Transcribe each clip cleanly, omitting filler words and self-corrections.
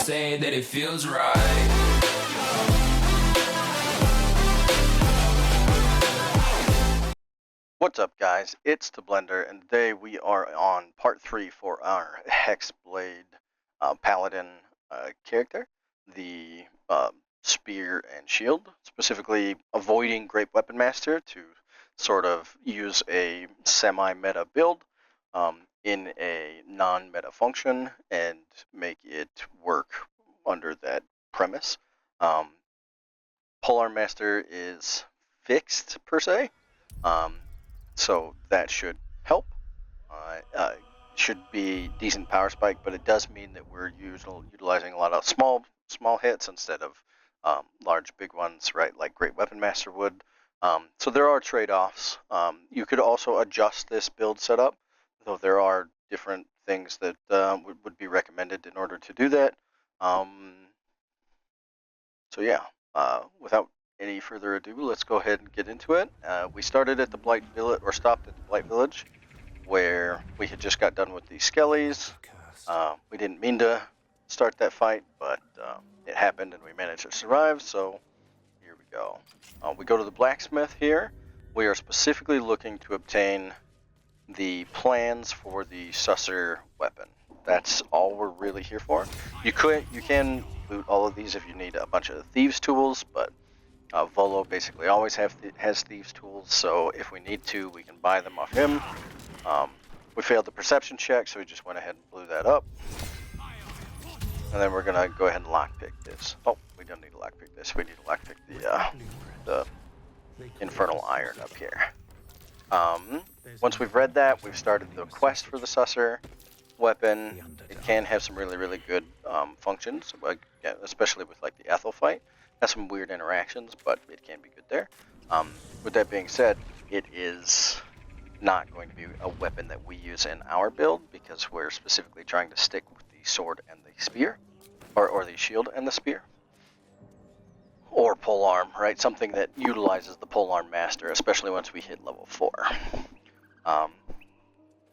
say that it feels right. What's up, guys? It's the Blender, and today we are on part 3 for our Hexblade Paladin character, the spear and shield, specifically avoiding Great Weapon Master to sort of use a semi-meta build in a non-meta function and make it work under that premise. Polearm Master is fixed, per se. So that should help. Should be decent power spike, but it does mean that we're utilizing a lot of small hits instead of large big ones, right? Like Great Weapon Master would. So there are trade-offs. You could also adjust this build setup, though there are different things that would be recommended in order to do that. So yeah, without any further ado, let's go ahead and get into it. We started at the Blight Village, or stopped at the Blight Village, where we had just got done with the Skellies. We didn't mean to start that fight, but it happened and we managed to survive, so here we go. We go to the blacksmith here. We are specifically looking to obtain the plans for the Susser weapon. That's all we're really here for. You can loot all of these if you need a bunch of thieves tools, but Volo basically always has thieves tools, so if we need to, we can buy them off him. We failed the perception check, so we just went ahead and blew that up. And then we're gonna go ahead and lockpick this. Oh, we don't need to lockpick this. We need to lockpick the infernal iron up here. Once we've read that, we've started the quest for the Susser weapon. It can have some really good functions, like, yeah, especially with like the Ethel fight. Has some weird interactions, but it can be good there. With that being said, it is not going to be a weapon that we use in our build because we're specifically trying to stick with the sword and the spear, or the shield and the spear, or polearm, right? Something that utilizes the polearm master, especially once we hit level 4.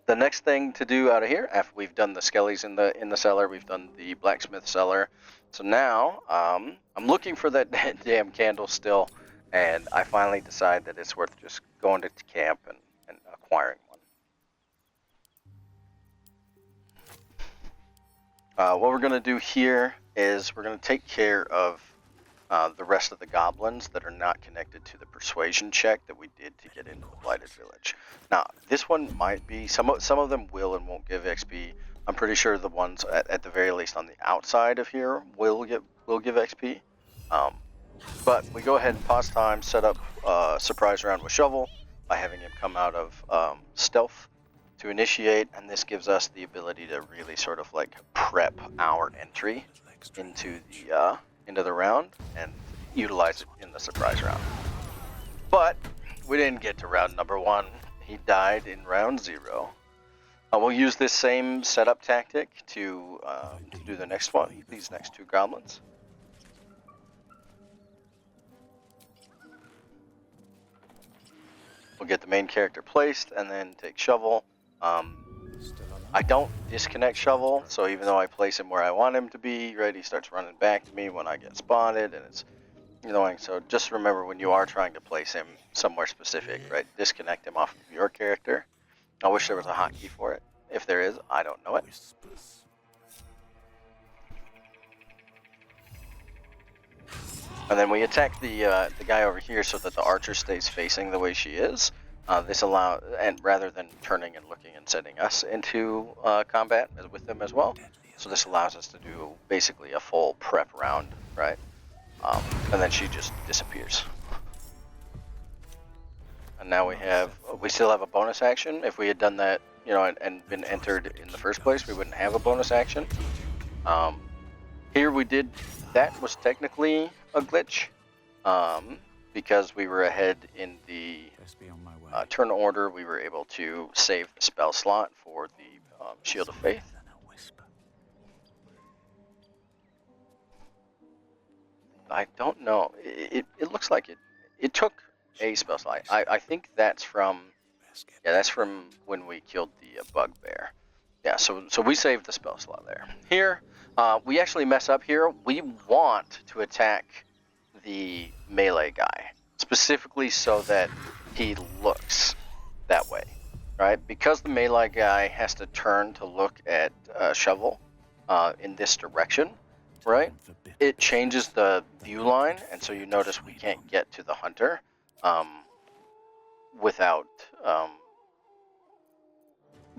The next thing to do out of here, after we've done the skellies in the cellar, we've done the blacksmith cellar. So now, I'm looking for that damn candle still, and I finally decide that it's worth just going to camp and acquiring one. What we're going to do here is we're going to take care of the rest of the goblins that are not connected to the persuasion check that we did to get into the Blighted Village. Now, this one might be, some of them will and won't give XP. I'm pretty sure the ones at the very least on the outside of here will give XP. But we go ahead and pause time, set up a surprise round with Shovel by having him come out of stealth to initiate, and this gives us the ability to really sort of like prep our entry into the round and utilize it in the surprise round. But we didn't get to round number 1. He died in round 0. We'll use this same setup tactic to do the next one, these next 2 goblins. We'll get the main character placed and then take Shovel. I don't disconnect Shovel, so even though I place him where I want him to be, right, he starts running back to me when I get spotted, and it's annoying. So just remember, when you are trying to place him somewhere specific, right, disconnect him off of your character. I wish there was a hotkey for it. If there is, I don't know it. And then we attack the guy over here so that the archer stays facing the way she is. This allows, and rather than turning and looking and sending us into combat with them as well. So this allows us to do basically a full prep round, right? And then she just disappears. And now we still have a bonus action. If we had done that, you know, and been entered in the first place, we wouldn't have a bonus action. Here we did, that was technically a glitch, because we were ahead in the turn order. We were able to save the spell slot for the Shield of Faith. I don't know. It looks like it took a spell slot. I think that's from, yeah, that's from when we killed the bugbear. Yeah, so we saved the spell slot there. Here, We actually mess up here. We want to attack the melee guy, specifically so that he looks that way, right? Because the melee guy has to turn to look at Shovel in this direction, right? It changes the view line, and so you notice we can't get to the hunter without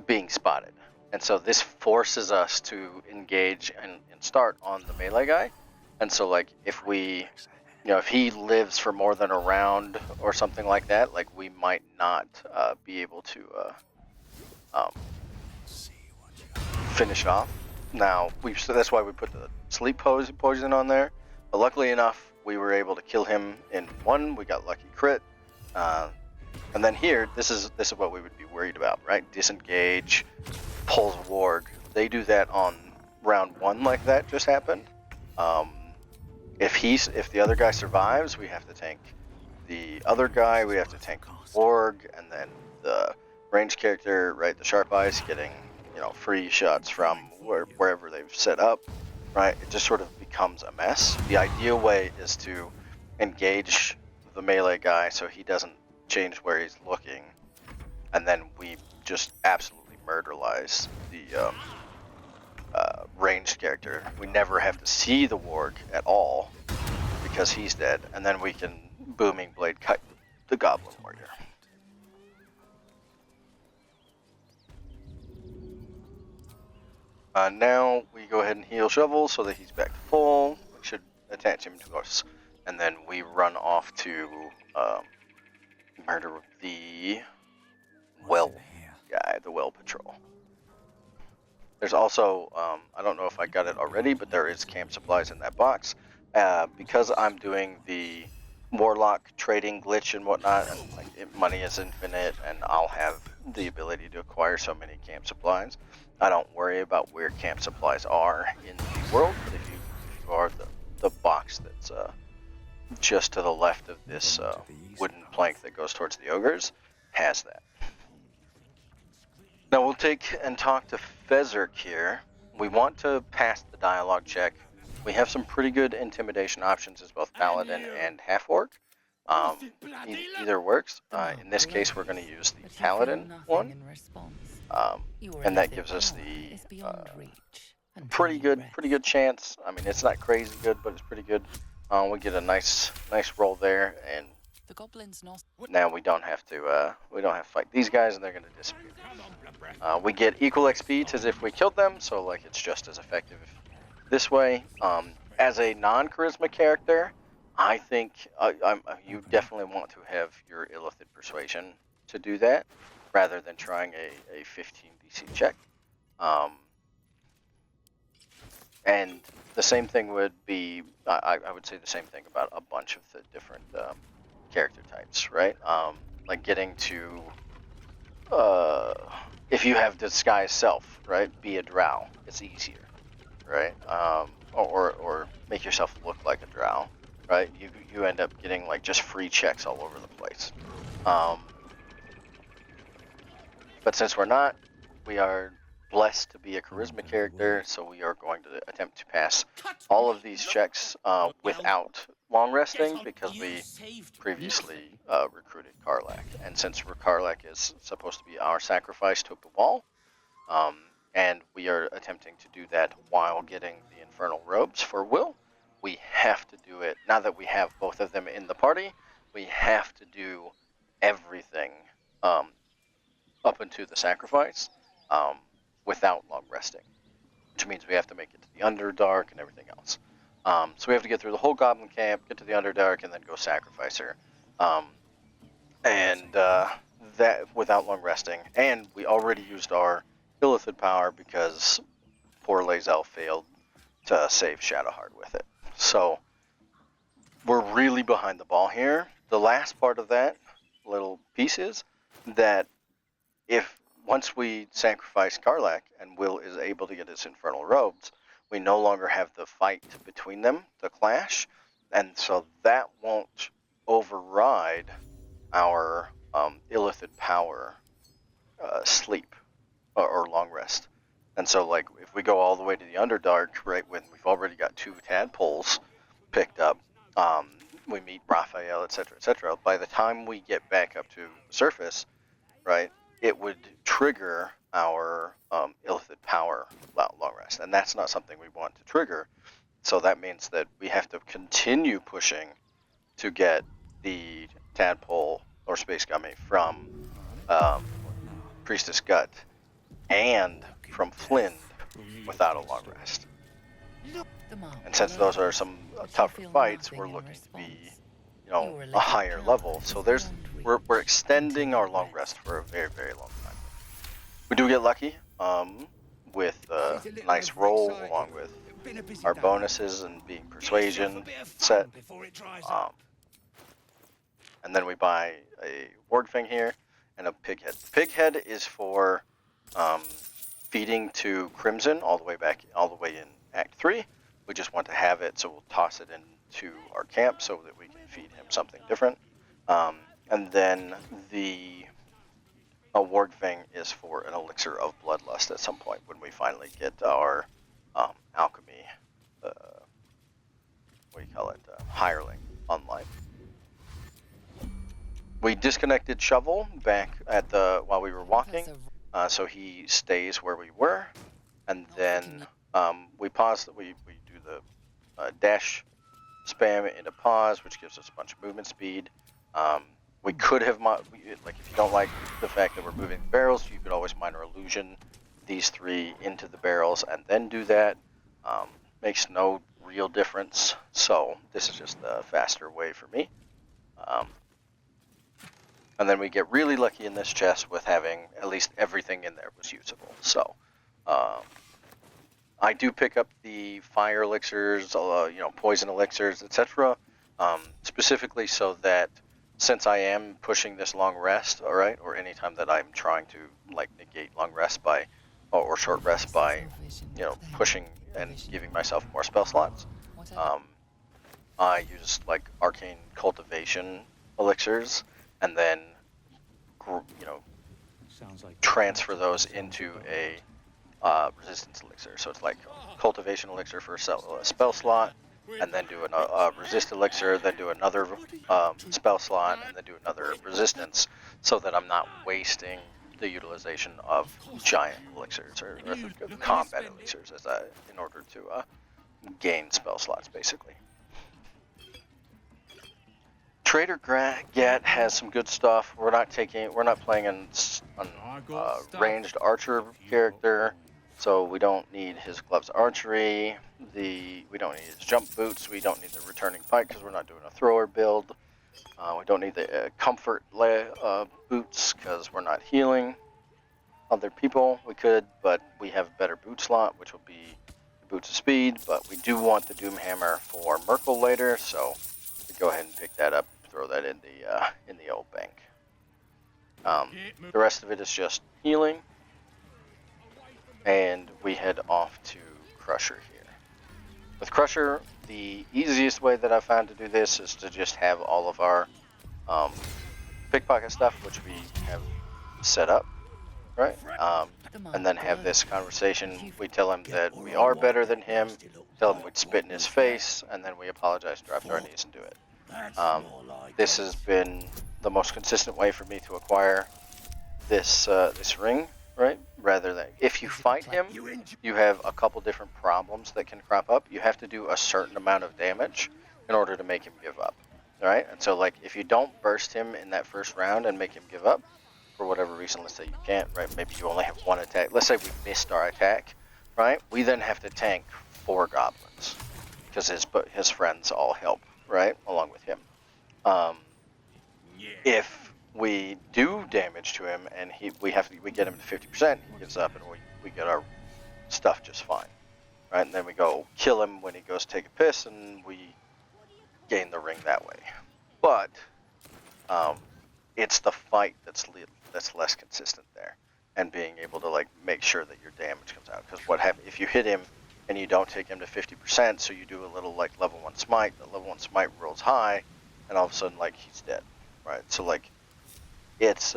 being spotted. And so this forces us to engage and start on the melee guy. And so like if we, if he lives for more than a round or something like that, like we might not be able to finish off. Now, so that's why we put the sleep poison on there. But luckily enough, we were able to kill him in one. We got lucky crit. And then here, this is what we would be worried about, right? Disengage, pulls warg. They do that on round one, like that just happened. If the other guy survives, we have to tank the other guy. We have to tank warg, and then the range character, right? The sharp eyes getting free shots from wherever they've set up, right? It just sort of becomes a mess. The ideal way is to engage the melee guy so he doesn't change where he's looking, and then we just absolutely murderlize the ranged character. We never have to see the warg at all because he's dead, and then we can booming blade cut the goblin warrior. Now we go ahead and heal Shovel so that he's back to full. We should attach him to us, and then we run off to murder the well guy, the well patrol. There's also, I don't know if I got it already, but there is camp supplies in that box. Because I'm doing the warlock trading glitch and whatnot, and money is infinite, and I'll have the ability to acquire so many camp supplies. I don't worry about where camp supplies are in the world, but if you are the box that's just to the left of this wooden plank that goes towards the ogres, has that. Now we'll take and talk to Fezzik here. We want to pass the dialogue check. We have some pretty good intimidation options as both paladin and half-orc. Either works. In this case, we're going to use the paladin one, and that gives us the pretty good chance. I mean, it's not crazy good, but it's pretty good. We get a nice roll there, and now we don't have to fight these guys, and they're going to disappear. We get equal XP as if we killed them, so like it's just as effective this way. As a non-charisma character, I think you definitely want to have your Illithid Persuasion to do that, rather than trying a 15 DC check. And the same thing would be, I would say the same thing about a bunch of the different character types, right? Like getting to, if you have Disguise Self, right? Be a drow, it's easier, right? Or make yourself look like a drow, right? You end up getting like just free checks all over the place. But since we're not, we are blessed to be a charisma character, so we are going to attempt to pass all of these checks without long resting, because we previously recruited Karlach. And since Karlach is supposed to be our sacrifice to Bhaal, and we are attempting to do that while getting the Infernal Robes for Will, we have to do it, now that we have both of them in the party, we have to do everything up into the sacrifice without long resting, which means we have to make it to the Underdark and everything else. So we have to get through the whole Goblin camp, get to the Underdark, and then go sacrifice her. That without long resting. And we already used our Illithid power because poor Lae'zel failed to save Shadowheart with it. So we're really behind the ball here. The last part of that little piece is that once we sacrifice Karlach and Will is able to get his Infernal Robes, we no longer have the fight between them, the clash, and so that won't override our Illithid power sleep or long rest. And so, like, if we go all the way to the Underdark, right, when we've already got 2 tadpoles picked up, we meet Raphael, etc., etc. By the time we get back up to the surface, right, it would trigger our Illithid power long rest, and that's not something we want to trigger. So that means that we have to continue pushing to get the tadpole or space gummy from Priestess Gut and from Flynn without a long rest. And since those are some tougher fights, we're looking to be, a higher level. So we're extending our long rest for a very, very long time. We do get lucky with a nice roll along with our bonuses and being persuasion set. And then we buy a warg thing here and a pighead. Pighead is for feeding to Crimson all the way in Act 3. We just want to have it, so we'll toss it into our camp so that we can feed him something different. And then the warg thing is for an elixir of bloodlust at some point when we finally get our alchemy, hireling online. We disconnected Shovel back at while we were walking, so he stays where we were, and then we pause. We do the dash spam into pause, which gives us a bunch of movement speed. We could have, if you don't like the fact that we're moving the barrels, you could always minor illusion these 3 into the barrels and then do that. Makes no real difference, so this is just the faster way for me. And then we get really lucky in this chest with having at least everything in there was usable. So I do pick up the fire elixirs, poison elixirs, etc. Specifically so that since I am pushing this long rest, all right, or anytime that I'm trying to negate long rest or short rest by, pushing and giving myself more spell slots, I use arcane cultivation elixirs and then, transfer those into a resistance elixir. So it's like cultivation elixir for a spell slot, and then do a resist elixir, then do another spell slot, and then do another resistance, so that I'm not wasting the utilization of giant elixirs or combat elixirs in order to gain spell slots, basically. Trader Get has some good stuff. We're not playing a ranged archer character, so we don't need his gloves archery. We don't need his jump boots. We don't need the returning pike because we're not doing a thrower build. We don't need the comfort boots because we're not healing other people. We could, but we have a better boot slot, which will be the boots of speed. But we do want the Doom Hammer for Merkel later, so we go ahead and pick that up. Throw that in the old bank. The rest of it is just healing, and we head off to Crusher here. With Crusher, the easiest way that I've found to do this is to just have all of our pickpocket stuff, which we have set up, right? And then have this conversation. We tell him that we are better than him, tell him we'd spit in his face, and then we apologize, drop to our knees, and do it. This has been the most consistent way for me to acquire this ring, right? Rather than, if you fight him, you have a couple different problems that can crop up. You have to do a certain amount of damage in order to make him give up, right? And so, if you don't burst him in that first round and make him give up, for whatever reason, let's say you can't, right? Maybe you only have one attack. Let's say we missed our attack, right? We then have to tank 4 goblins because his friends all help, right, along with him. If we do damage to him and we get him to 50%, he gives up, and we get our stuff just fine, right? And then we go kill him when he goes to take a piss, and we gain the ring that way. But it's the fight that's less consistent there, and being able to make sure that your damage comes out. Because what happens if you hit him and you don't take him to 50%, so you do a little level 1 smite, the level 1 smite rolls high, and all of a sudden he's dead, right? So it's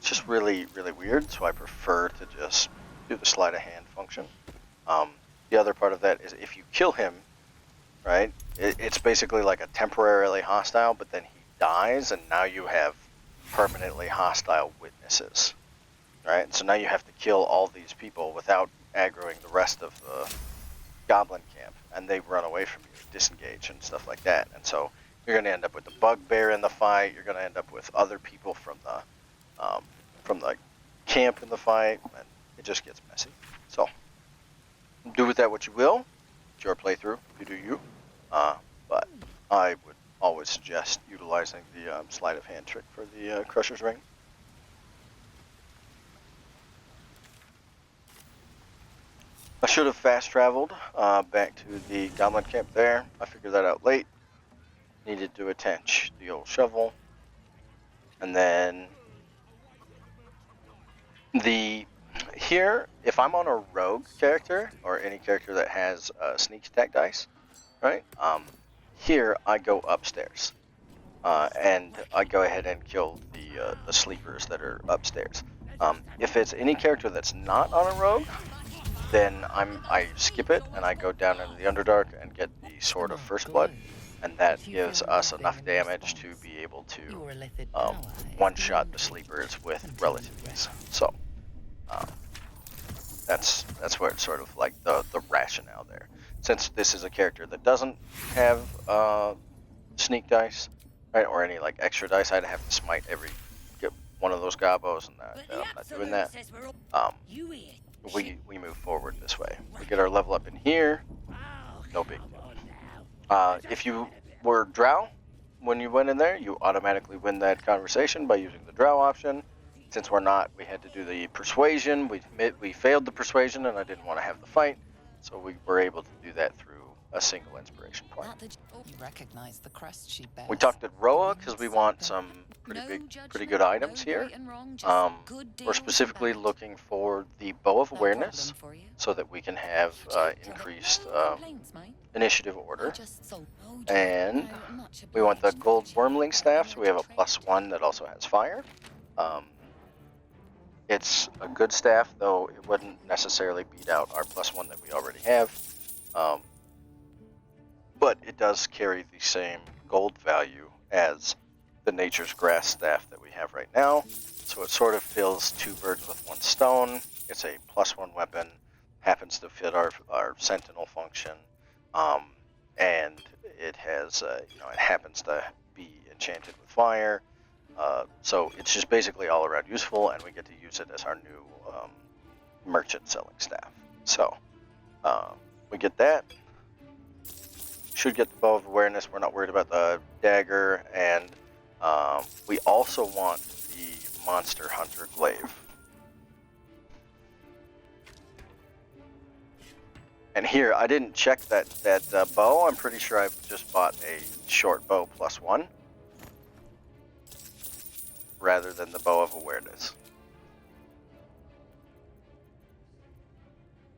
just really, really weird, so I prefer to just do the sleight of hand function. The other part of that is if you kill him, right, it's basically like a temporarily hostile, but then he dies, and now you have permanently hostile witnesses, right? So now you have to kill all these people without aggroing the rest of the goblin camp, and they run away from you, disengage and stuff like that. And so you're going to end up with the bugbear in the fight. You're going to end up with other people from the camp in the fight, and it just gets messy. So do with that what you will. It's your playthrough. You do you. But I would always suggest utilizing the sleight of hand trick for the Crusher's Ring. I should have fast traveled back to the goblin camp there. I figured that out late. Needed to attach the old shovel. And then here, if I'm on a rogue character or any character that has sneak attack dice, right? Here I go upstairs, and I go ahead and kill the sleepers that are upstairs. If it's any character that's not on a rogue, then I skip it and I go down into the Underdark and get the Sword of First Blood, and that gives us enough damage to be able to one-shot the sleepers with relative ease. So that's where it's sort of like the rationale there. Since this is a character that doesn't have sneak dice, right, or any like extra dice, I'd have to smite get one of those gobos, and I'm not doing that. We move forward this way. We get our level up in here. No big deal. If you were drow when you went in there, you automatically win that conversation by using the drow option. Since we're not, we had to do the persuasion. We failed the persuasion, and I didn't want to have the fight, so we were able to do that through a single inspiration point. You recognize the crest she bears. We talked at Roa because we want some pretty good items here. We're specifically looking for the Bow of Awareness so that we can have increased initiative order. And we want the Gold Wormling Staff, so we have a +1 that also has fire. It's a good staff, though it wouldn't necessarily beat out our +1 that we already have. But it does carry the same gold value as the Nature's Grass staff that we have right now. So it sort of fills two birds with one stone. It's a +1 weapon, happens to fit our sentinel function, and it has, it happens to be enchanted with fire. So it's just basically all around useful, and we get to use it as our new merchant selling staff. So we get that. Should get the Bow of Awareness. We're not worried about the dagger, and we also want the Monster Hunter Glaive. And here, I didn't check that bow. I'm pretty sure I just bought a short bow +1 rather than the Bow of Awareness.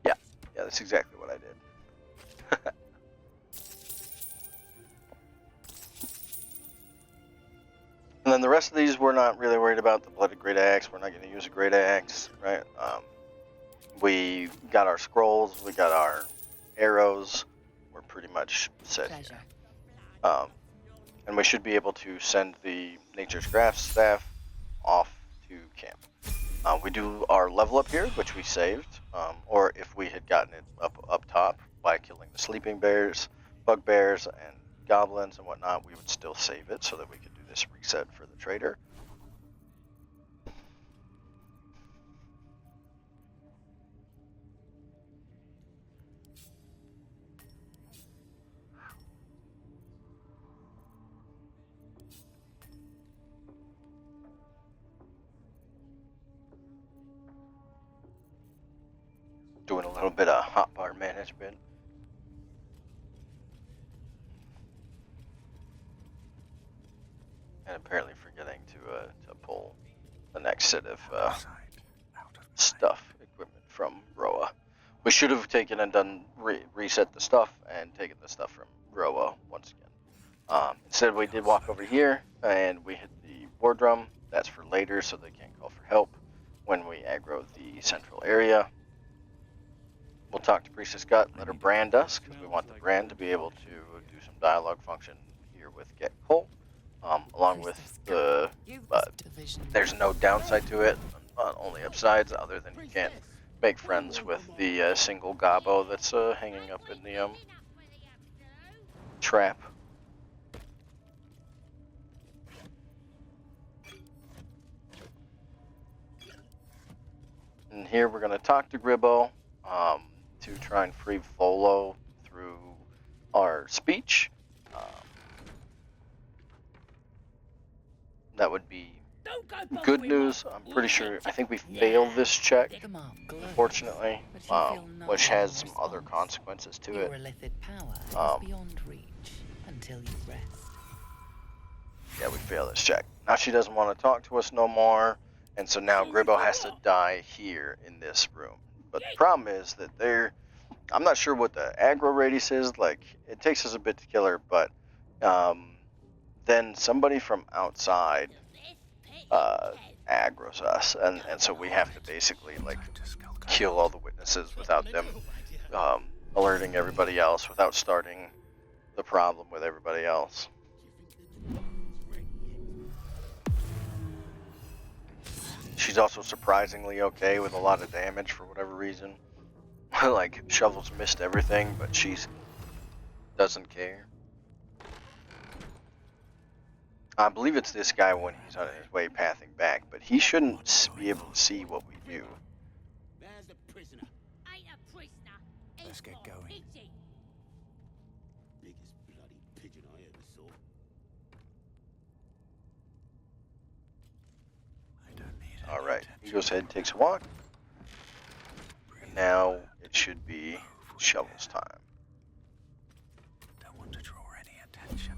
Yeah, that's exactly what I did. And then the rest of these, we're not really worried about. The Blooded Great Axe, we're not going to use a Great Axe, right? We got our scrolls, we got our arrows, we're pretty much set here. And we should be able to send the Nature's Grass staff off to camp. We do our level up here, which we saved, or if we had gotten it up top by killing the sleeping bears, bugbears, and goblins and whatnot, we would still save it so that we could do this reset for the trader. Doing a little bit of hotbar management. And apparently forgetting to pull the next set of stuff, equipment from Roa. We should have taken and done reset the stuff and taken the stuff from Roa once again. Instead, we did walk over here and we hit the war drum. That's for later, so they can't call for help when we aggro the central area. We'll talk to Priestess Gut, let her brand us, because we want the brand to be able to do some dialogue function here with Get Cole, along with the, there's no downside to it, only upsides, other than you can't make friends with the single gobbo that's hanging up in the trap. And here we're going to talk to Gribbo to try and free Volo through our speech. That would be good news. I'm pretty sure, I think we failed this check, unfortunately, which has some other consequences to it. Yeah, we failed this check. Now she doesn't want to talk to us no more, and so now Gribbo has to die here in this room. But the problem is that I'm not sure what the aggro radius is, like, it takes us a bit to kill her, but then somebody from outside aggroes us, and so we have to basically, like, kill all the witnesses without them alerting everybody else, without starting the problem with everybody else. She's also surprisingly okay with a lot of damage for whatever reason. Like, Shovel's missed everything, but she doesn't care. I believe it's this guy when he's on his way pathing back, but he shouldn't be able to see what we do. There's the prisoner. Ain't a prisoner. Let's get going. Biggest bloody pigeon I ever saw. I don't need All right, he goes ahead and takes a walk. And now it should be Shovel's time. Don't want to draw any attention.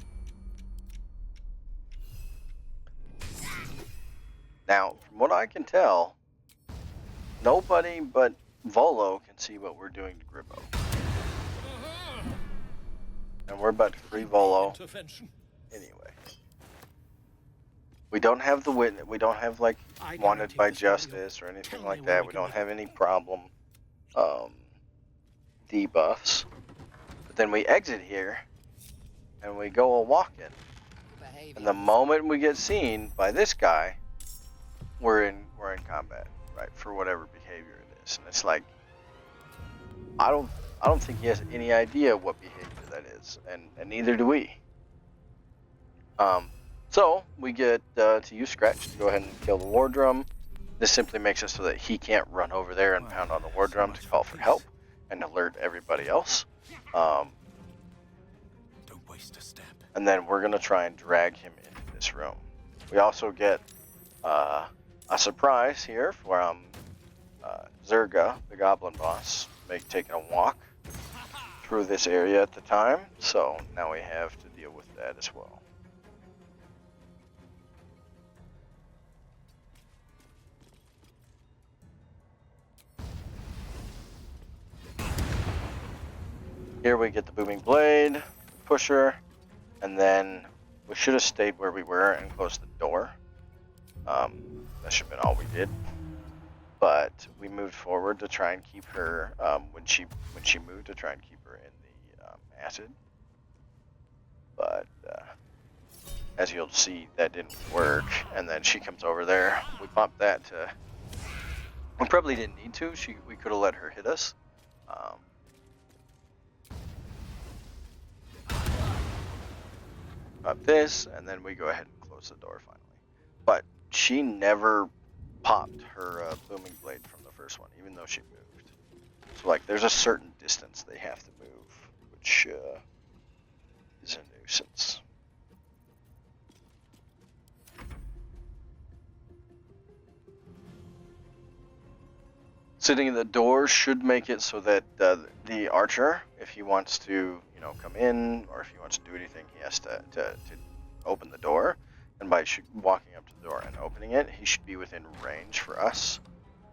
Now, from what I can tell, nobody but Volo can see what we're doing to Gribbo. And we're about to free Volo anyway. We don't have the witness, we don't have, like, wanted by justice or anything like that. We don't have any problem debuffs. But then we exit here and we go a walk-in. And the moment we get seen by this guy, we're in combat, right? For whatever behavior it is. And it's like, I don't think he has any idea what behavior that is, and neither do we. So we get to use Scratch to go ahead and kill the war drum. This simply makes it so that he can't run over there and pound on the war drum to call for help and alert everybody else. Don't waste a step. And then we're gonna try and drag him into this room. We also get a surprise here from Zerga, the goblin boss, taking a walk through this area at the time. So now we have to deal with that as well. Here we get the booming blade, pusher, and then we should have stayed where we were and closed the door. That should have been all we did. But we moved forward to try and keep her, when she moved, to try and keep her in the acid. But as you'll see, that didn't work. And then she comes over there. We bumped that to... We probably didn't need to. We could have let her hit us. Up this, and then we go ahead and close the door finally. But she never popped her booming blade from the first one, even though she moved. So, like, there's a certain distance they have to move, which is a nuisance. Sitting in the door should make it so that the archer, if he wants to, come in, or if he wants to do anything, he has to open the door. And by walking up to the door and opening it, he should be within range for us,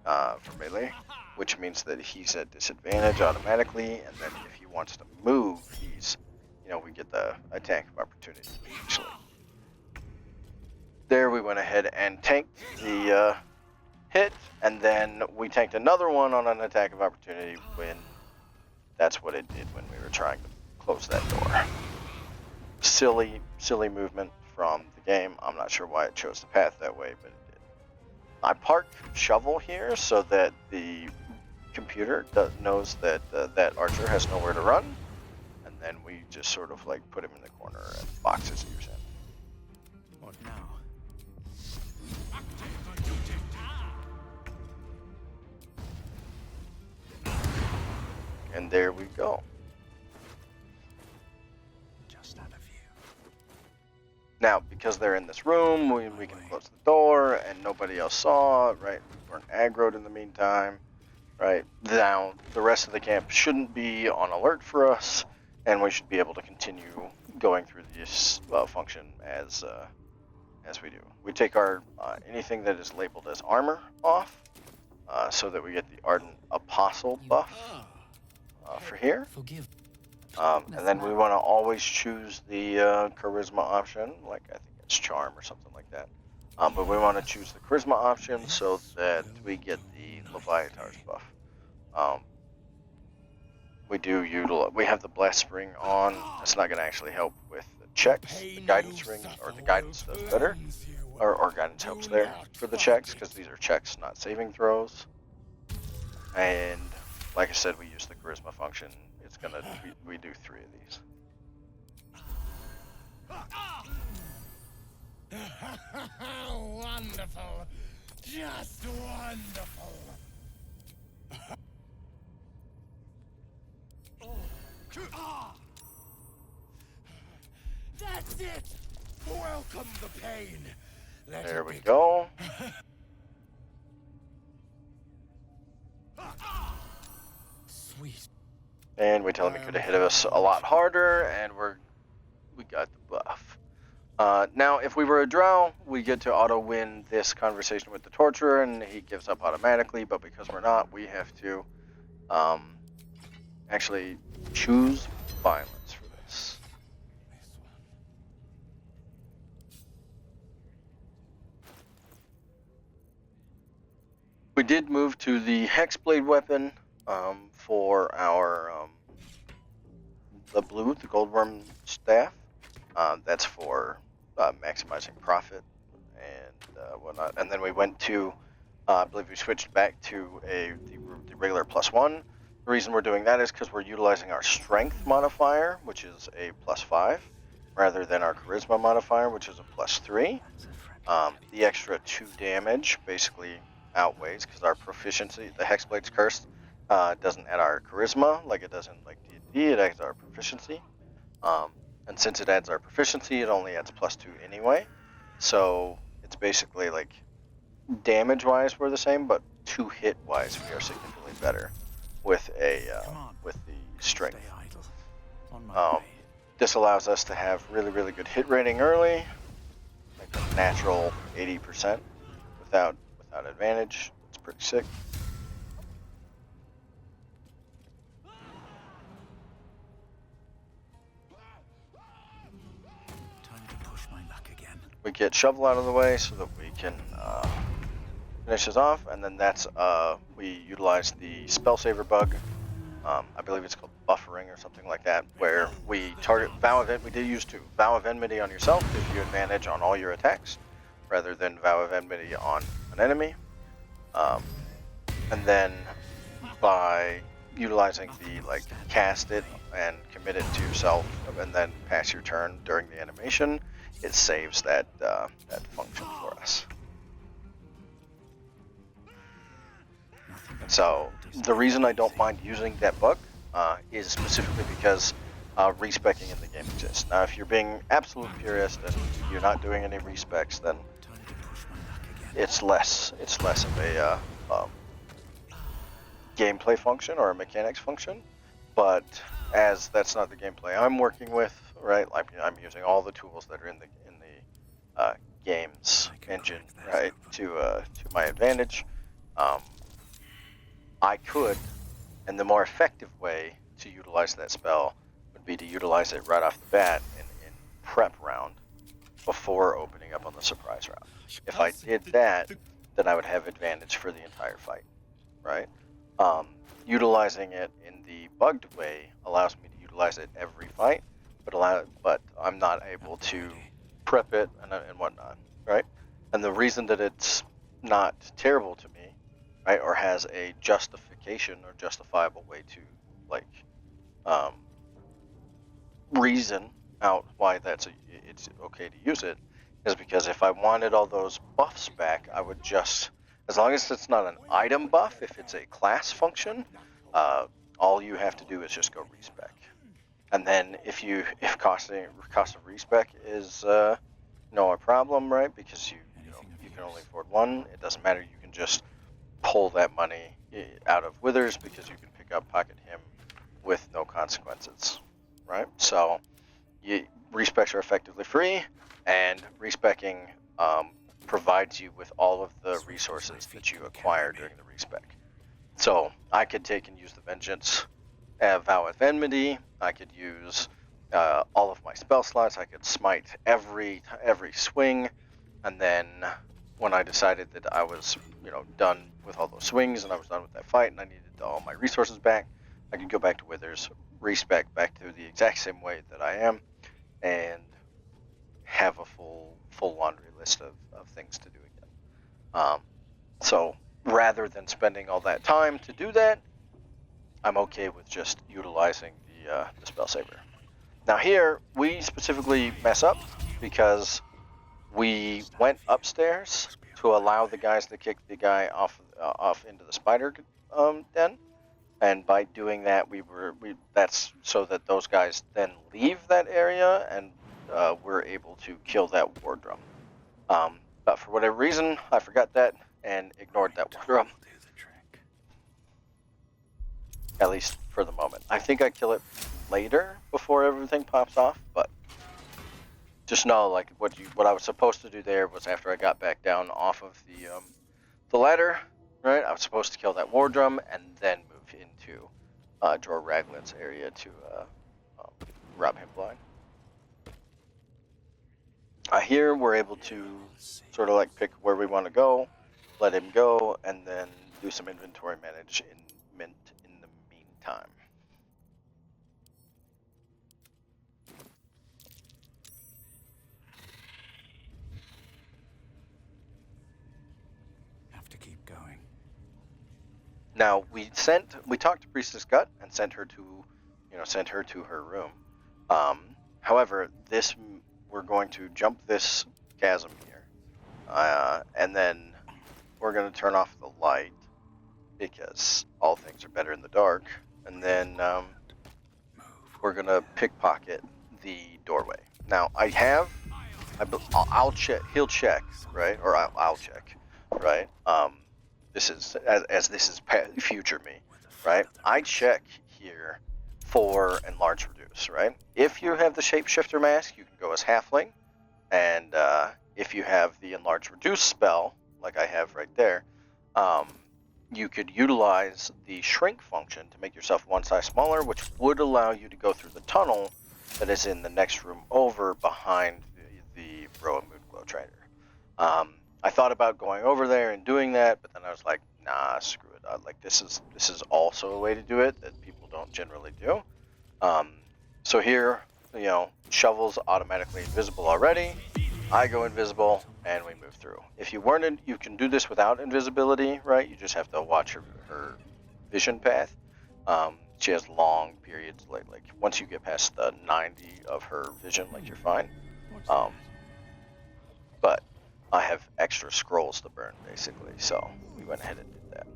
for melee, which means that he's at disadvantage automatically, and then if he wants to move, he's, we get the attack of opportunity usually. There we went ahead and tanked the hit, and then we tanked another one on an attack of opportunity when that's what it did when we were trying to close that door. Silly movement from the game. I'm not sure why it chose the path that way, but it did. I parked shovel here so that the computer knows that that archer has nowhere to run, and then we just sort of like put him in the corner and box his ears in. What now? And there we go. Just out of view. Now, because they're in this room, we can close the door and nobody else saw, right? We weren't aggroed in the meantime, right? Now, the rest of the camp shouldn't be on alert for us, and we should be able to continue going through this function as we do. We take our anything that is labeled as armor off, so that we get the Ardent Apostle buff for here. Forgive. And then we want to always choose the charisma option, like I think it's charm or something like that. But we want to choose the charisma option so that we get the Leviathar's buff. We have the blast spring on. It's not going to actually help with the checks. The guidance ring, or the guidance does better, or guidance helps there for the checks, because these are checks, not saving throws. And like I said, we use the charisma function. It's gonna, we do 3 of these. Wonderful. Just wonderful. That's it. Welcome the pain. There we go. Sweet. And we tell him he could have hit us a lot harder, and we got the buff. Now, if we were a drow, we get to auto-win this conversation with the torturer, and he gives up automatically, but because we're not, we have to actually choose violence for this. We did move to the Hexblade weapon for our the goldworm staff. That's for maximizing profit and whatnot. And then we went to, I believe we switched back to the regular +1. The reason we're doing that is because we're utilizing our strength modifier, which is a +5, rather than our charisma modifier, which is a +3. The extra 2 damage basically outweighs, because our proficiency, the Hexblade's Curse, doesn't add our charisma like it does in like D&D, it adds our proficiency. And since it adds our proficiency, it only adds +2 anyway. So it's basically like damage-wise we're the same, but 2 hit-wise we are significantly better with with the strength. Stay idle. On my way. This allows us to have really good hit rating early, like a natural 80% without advantage. It's pretty sick. Time to push my luck again. We get shovel out of the way so that we can finish this off, and then that's we utilize the spell saver bug. I believe it's called buffering or something like that, where we target vow of we did use to vow of enmity on yourself, gives you advantage on all your attacks, rather than vow of enmity on an enemy. And then by utilizing the like cast it and commit it to yourself, and then pass your turn during the animation, it saves that that function for us. So the reason I don't mind using that bug is specifically because respecking in the game exists. Now, if you're being absolute purist and you're not doing any respecs, then it's less of a gameplay function or a mechanics function. But as that's not the gameplay I'm working with, right? I'm using all the tools that are in the game's engine, right, to my advantage. I could, and the more effective way to utilize that spell would be to utilize it right off the bat in prep round before opening up on the surprise round. If I did that, then I would have advantage for the entire fight, right? utilizing it in the bugged way allows me to utilize it every fight, but I'm not able to prep it and whatnot, right? And the reason that it's not terrible to me, right, or has a justification or justifiable way to like reason out why it's okay to use it, is because if I wanted all those buffs back, I would just, as long as it's not an item buff, if it's a class function, all you have to do is just go respec. And then if cost of respec is no problem, right? Because you can only afford one. It doesn't matter. You can just pull that money out of Withers because you can pick up Pocket Him with no consequences, right? So respecs are effectively free, and respecking provides you with all of the resources that you acquire during the respec. So I could take and use the Vengeance, Vow of Enmity. I could use all of my spell slots. I could smite every swing, and then when I decided that I was done with all those swings and I was done with that fight and I needed all my resources back, I could go back to Withers, respec back to the exact same way that I am, and have a full laundry list of things to do again. So rather than spending all that time to do that, I'm okay with just utilizing the spell saver. Now here we specifically mess up because we went upstairs to allow the guys to kick the guy off into the spider den, and by doing that that's so that those guys then leave that area and we're able to kill that war drum. But for whatever reason, I forgot that and ignored that war drum. At least for the moment. I think I kill it later before everything pops off, but just know, like, what I was supposed to do there was after I got back down off of the ladder, right? I was supposed to kill that war drum and then move into Jor Raglan's area to rob him blind. Here we're able to sort of like pick where we want to go, let him go, and then do some inventory management in the meantime. Have to keep going. Now we talked to Priestess Gut and sent her to her room. However, we're going to jump this chasm here, and then we're going to turn off the light because all things are better in the dark, and then we're going to pickpocket the doorway. Now I'll check. He'll check, right? Or I'll check, right? This is as this is future me, right? I check here for enlarge reduce, right? If you have the shapeshifter mask, you can go as halfling, and if you have the enlarge reduce spell, like I have right there, you could utilize the shrink function to make yourself one size smaller, which would allow you to go through the tunnel that is in the next room over behind the Broa Moonglow Trader. I thought about going over there and doing that, but then I was like, nah, screw it. Like this is also a way to do it that people don't generally do. So here, Shovel's automatically invisible already. I go invisible, and we move through. If you weren't, you can do this without invisibility, right? You just have to watch her vision path. She has long periods, like once you get past the 90 of her vision, like you're fine. But I have extra scrolls to burn, basically, so we went ahead and did that.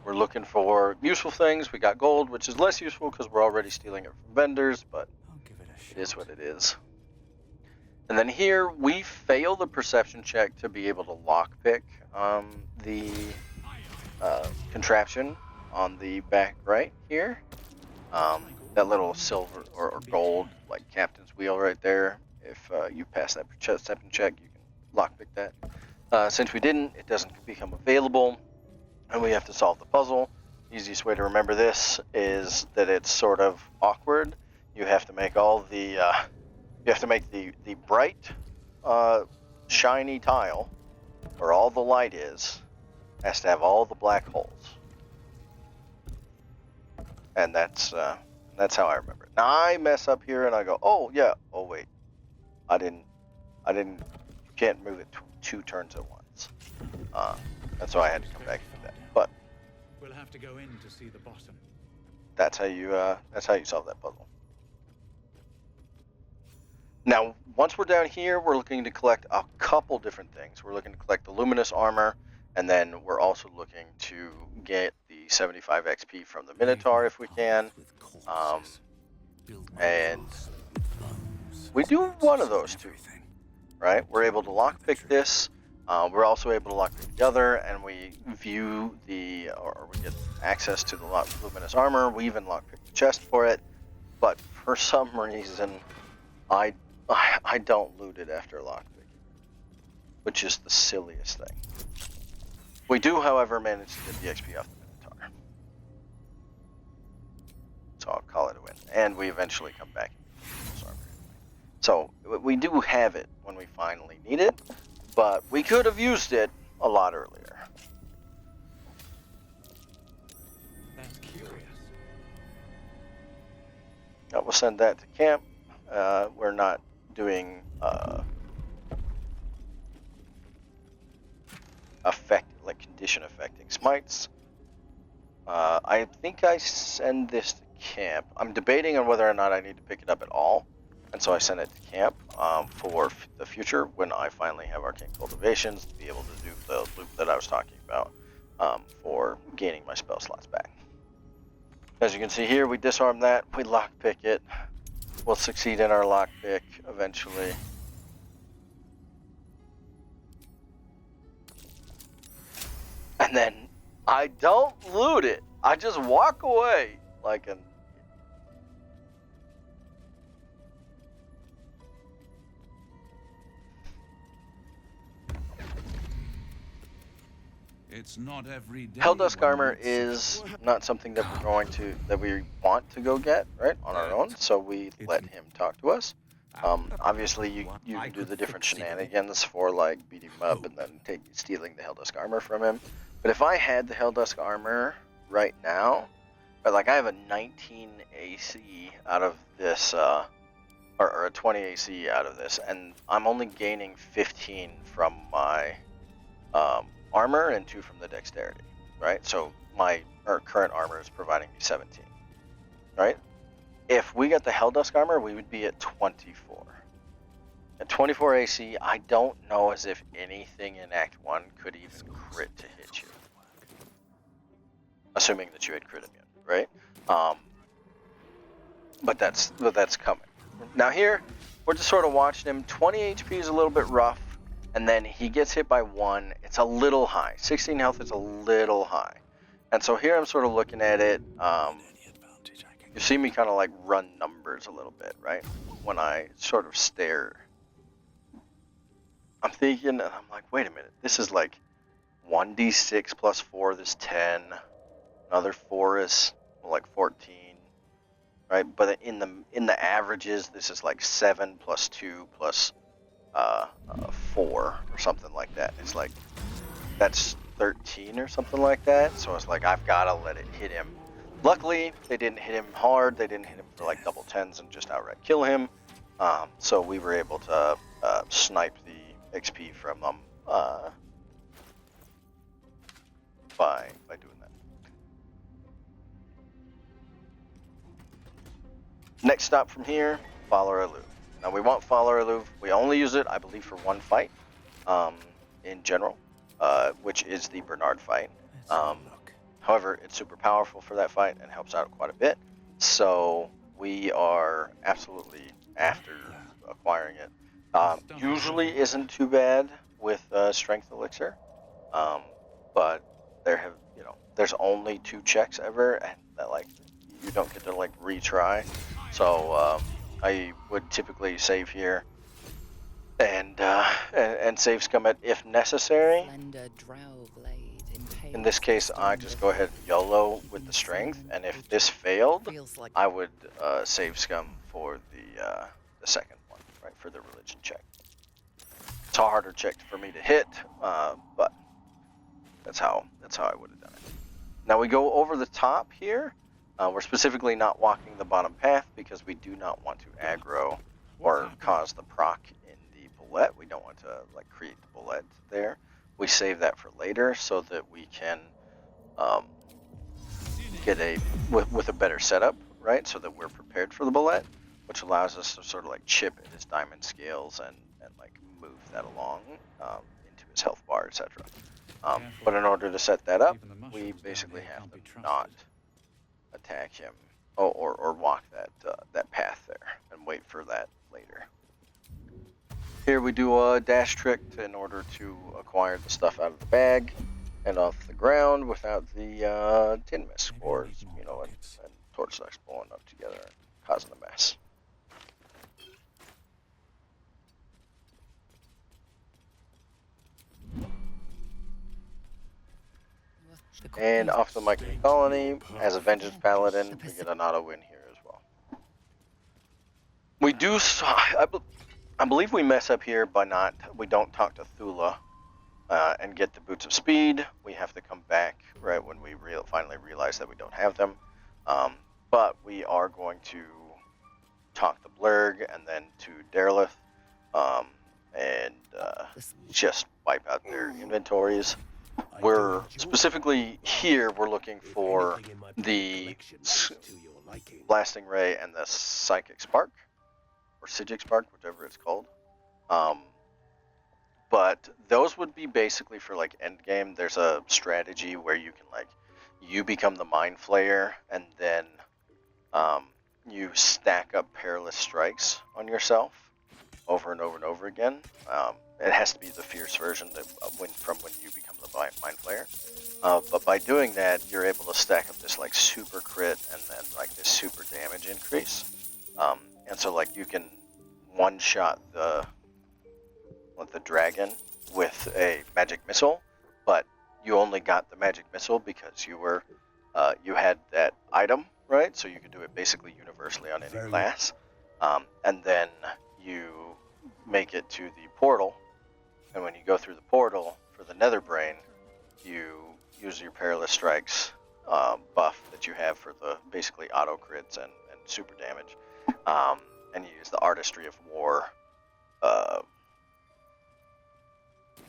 We're looking for useful things. We got gold, which is less useful because we're already stealing it from vendors, but it is what it is. And then here, we fail the perception check to be able to lockpick the contraption on the back right here. That little silver or gold, like captain's wheel right there. If you pass that perception check, you can lockpick that. Since we didn't, it doesn't become available, and we have to solve the puzzle. Easiest way to remember this is that it's sort of awkward. You have to make all the, you have to make the bright shiny tile, where all the light is, has to have all the black holes. And that's how I remember it. Now I mess up here and I go, oh yeah, oh wait, I didn't, you can't move it two turns at once. That's why I had to come back and do that. But We'll have to go in to see the bottom. that's how you solve that puzzle. Now, once we're down here, we're looking to collect a couple different things. We're looking to collect the luminous armor, and then we're also looking to get the 75 XP from the Minotaur if we can. And we do one of those two, right? We're able to lockpick this. We're also able to lockpick the other, and we view or we get access to the luminous armor. We even lockpick the chest for it, but for some reason, I don't loot it after lockpicking, which is the silliest thing. We do, however, manage to get the XP off the Minotaur, so I'll call it a win. And we eventually come back. So we do have it when we finally need it, but we could have used it a lot earlier. That's curious. Now we'll send that to camp. We're not doing condition affecting smites. I think I send this to camp. I'm debating on whether or not I need to pick it up at all, and so I send it to camp for the future when I finally have arcane cultivations to be able to do the loop that I was talking about for gaining my spell slots back. As you can see here, we disarm that, we lockpick it. We'll succeed in our lockpick eventually. And then I don't loot it. I just walk away like an... It's not every day. Helldusk armor is not something that we want to go get, right, on our own, so we let him talk to us. Obviously you can do the different shenanigans for like beating him up and then stealing the Helldusk armor from him. But if I had the Helldusk armor right now, like I have a 19 AC out of this, or a 20 AC out of this, and I'm only gaining 15 from my armor and 2 from the dexterity, right? So my current armor is providing me 17, right? If we got the Helldusk armor, we would be at 24. At 24 AC, I don't know as if anything in Act 1 could even crit to hit you. Assuming that you had crit immune, right? But that's coming. Now here, we're just sort of watching him. 20 HP is a little bit rough, and then he gets hit by 1. It's a little high. 16 health is a little high. And so here I'm sort of looking at it. You see me kind of like run numbers a little bit, right? When I sort of stare. I'm thinking, and I'm like, wait a minute. This is like 1d6 plus 4 is 10. Another 4 is like 14, right? But in the averages, this is like 7 plus 2 plus 4 or something like that. It's like that's 13 or something like that. So it's like I've got to let it hit him. Luckily, they didn't hit him hard. They didn't hit him for like double 10s and just outright kill him. So we were able to snipe the XP from them by doing that. Next stop from here, Follower Aloof. Now we want Follower Aloof. We only use it, I believe, for one fight in general, which is the Bernard fight. However, it's super powerful for that fight and helps out quite a bit. So we are absolutely after acquiring it. Usually isn't too bad with Strength Elixir, but there's only 2 checks ever, and that like you don't get to like retry. So I would typically save here, and save scum it if necessary. In this case, I just go ahead and YOLO with the strength, and if this failed, I would save scum for the second one, right, for the religion check. It's a harder check for me to hit, but that's how I would have done it. Now we go over the top here. We're specifically not walking the bottom path because we do not want to aggro or cause the proc in the bullet. We don't want to like create the bullet there. We save that for later so that we can get with a better setup, right? So that we're prepared for the bullet, which allows us to sort of like chip at his diamond scales and like move that along into his health bar, etc. But in order to set that up, we basically have to not attack him or walk that path there and wait for that later. Here we do a dash trick in order to acquire the stuff out of the bag and off the ground without the tin mist cores, you know, and torch lights blowing up together and causing a mess. And off the Micro Colony, as a Vengeance Paladin, we get an auto win here as well. We do, I believe we mess up here by we don't talk to Thula and get the Boots of Speed. We have to come back right when we finally realize that we don't have them. But we are going to talk to Blurg and then to Derelith and just wipe out their inventories. We're specifically here, we're looking for the Blasting Ray and the Psychic Spark, or Psijic Spark, whichever it's called. But those would be basically for like endgame. There's a strategy where you can like, you become the Mind Flayer, and then you stack up Perilous Strikes on yourself over and over and over again. It has to be the fierce version from when you become the Mind Flayer. But by doing that, you're able to stack up this like super crit and then like this super damage increase. And so like you can one-shot the dragon with a magic missile, but you only got the magic missile because you were you had that item, right? So you could do it basically universally on any class. And then you make it to the portal, and when you go through the portal for the Nether Brain, you use your Perilous Strikes buff that you have for the basically auto crits and super damage, and you use the Artistry of War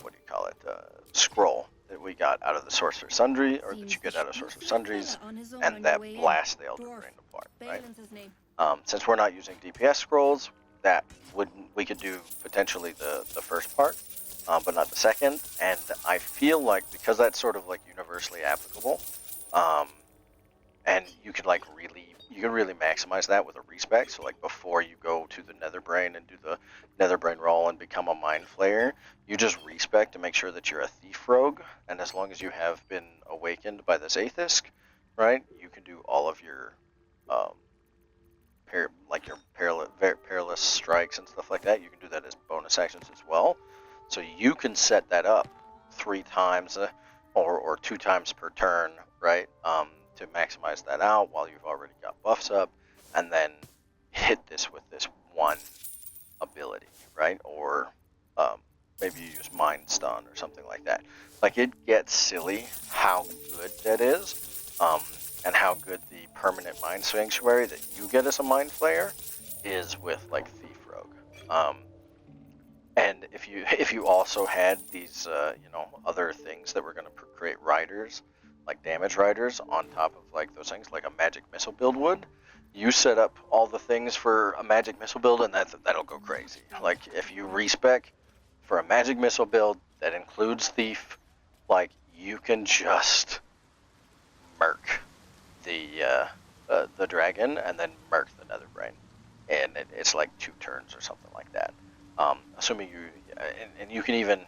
what do you call it, scroll that we got out of the Sorcerer's Sundry, or that you get out of Sorcerer's Sundries, and that blast the Elder Brain apart, right? Since we're not using DPS scrolls, we could do potentially the first part, but not the second, and I feel like because that's sort of like universally applicable, and you can like really maximize that with a respec. So like before you go to the Nether Brain and do the Nether Brain roll and become a Mind Flayer, you just respec to make sure that you're a Thief Rogue, and as long as you have been awakened by this Aethys, right, you can do all of your perilous strikes and stuff like that. You can do that as bonus actions as well. So you can set that up 3 times or 2 times per turn, right? To maximize that out while you've already got buffs up, and then hit this with this one ability, right? Or maybe you use Mind Stun or something like that. Like, it gets silly how good that is, and how good the permanent Mind Sanctuary that you get as a Mind Flayer is with like Thief Rogue. And if you also had these other things that were going to create riders, like damage riders on top of like those things, like a magic missile build would, you set up all the things for a magic missile build, and that'll go crazy. Like if you respec for a magic missile build that includes Thief, like you can just murk the dragon and then murk the Nether Brain, and it's like 2 turns or something like that. Assuming you and you can even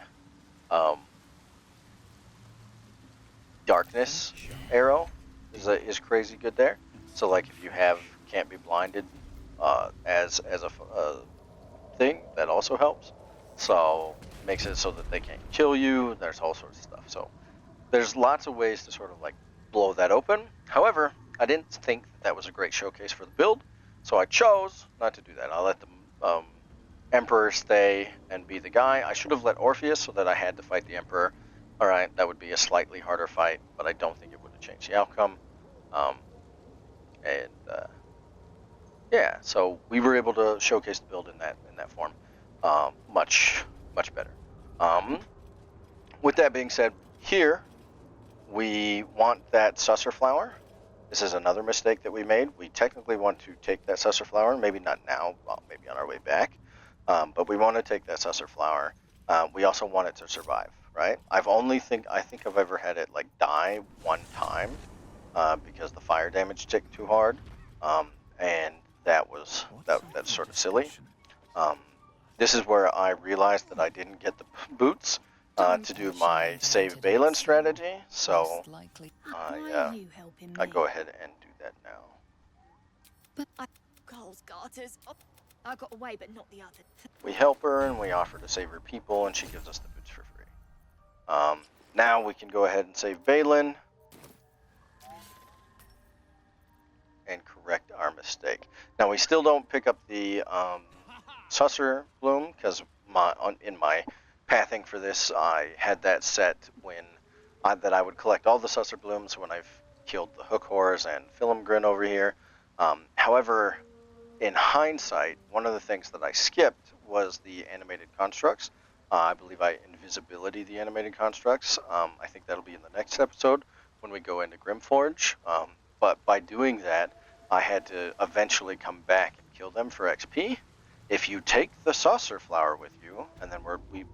Darkness Arrow is crazy good there. So like if you can't be blinded as a thing, that also helps. So makes it so that they can't kill you. There's all sorts of stuff. So there's lots of ways to sort of like blow that open. However, I didn't think that was a great showcase for the build, so I chose not to do that. I let them Emperor stay and be the guy. I should have let Orpheus so that I had to fight the Emperor. Alright, that would be a slightly harder fight, but I don't think it would have changed the outcome. Yeah, so we were able to showcase the build in that form much better. With that being said, here we want that Susser Flower. This is another mistake that we made. We technically want to take that Susser Flower, maybe not now, well, maybe on our way back, but we want to take that Susser Flower. We also want it to survive, right? I think I've ever had it like die one time because the fire damage ticked too hard, and that's sort of silly. This is where I realized that I didn't get the boots to do my save Balin strategy, so I go ahead and do that now. But Carl's garters. Oh, I got away, but not the others. We help her and we offer to save her people, and she gives us the boots for free. Now we can go ahead and save Balin and correct our mistake. Now we still don't pick up the Susser Bloom because in my pathing for this, I had that set when that I would collect all the Susser Blooms when I've killed the Hook Whores and Filmgrin over here. However, in hindsight, one of the things that I skipped was the animated constructs. I believe I invisibility the animated constructs. I think that'll be in the next episode when we go into Grimforge. But by doing that, I had to eventually come back and kill them for XP. If you take the Susser Flower with you, and then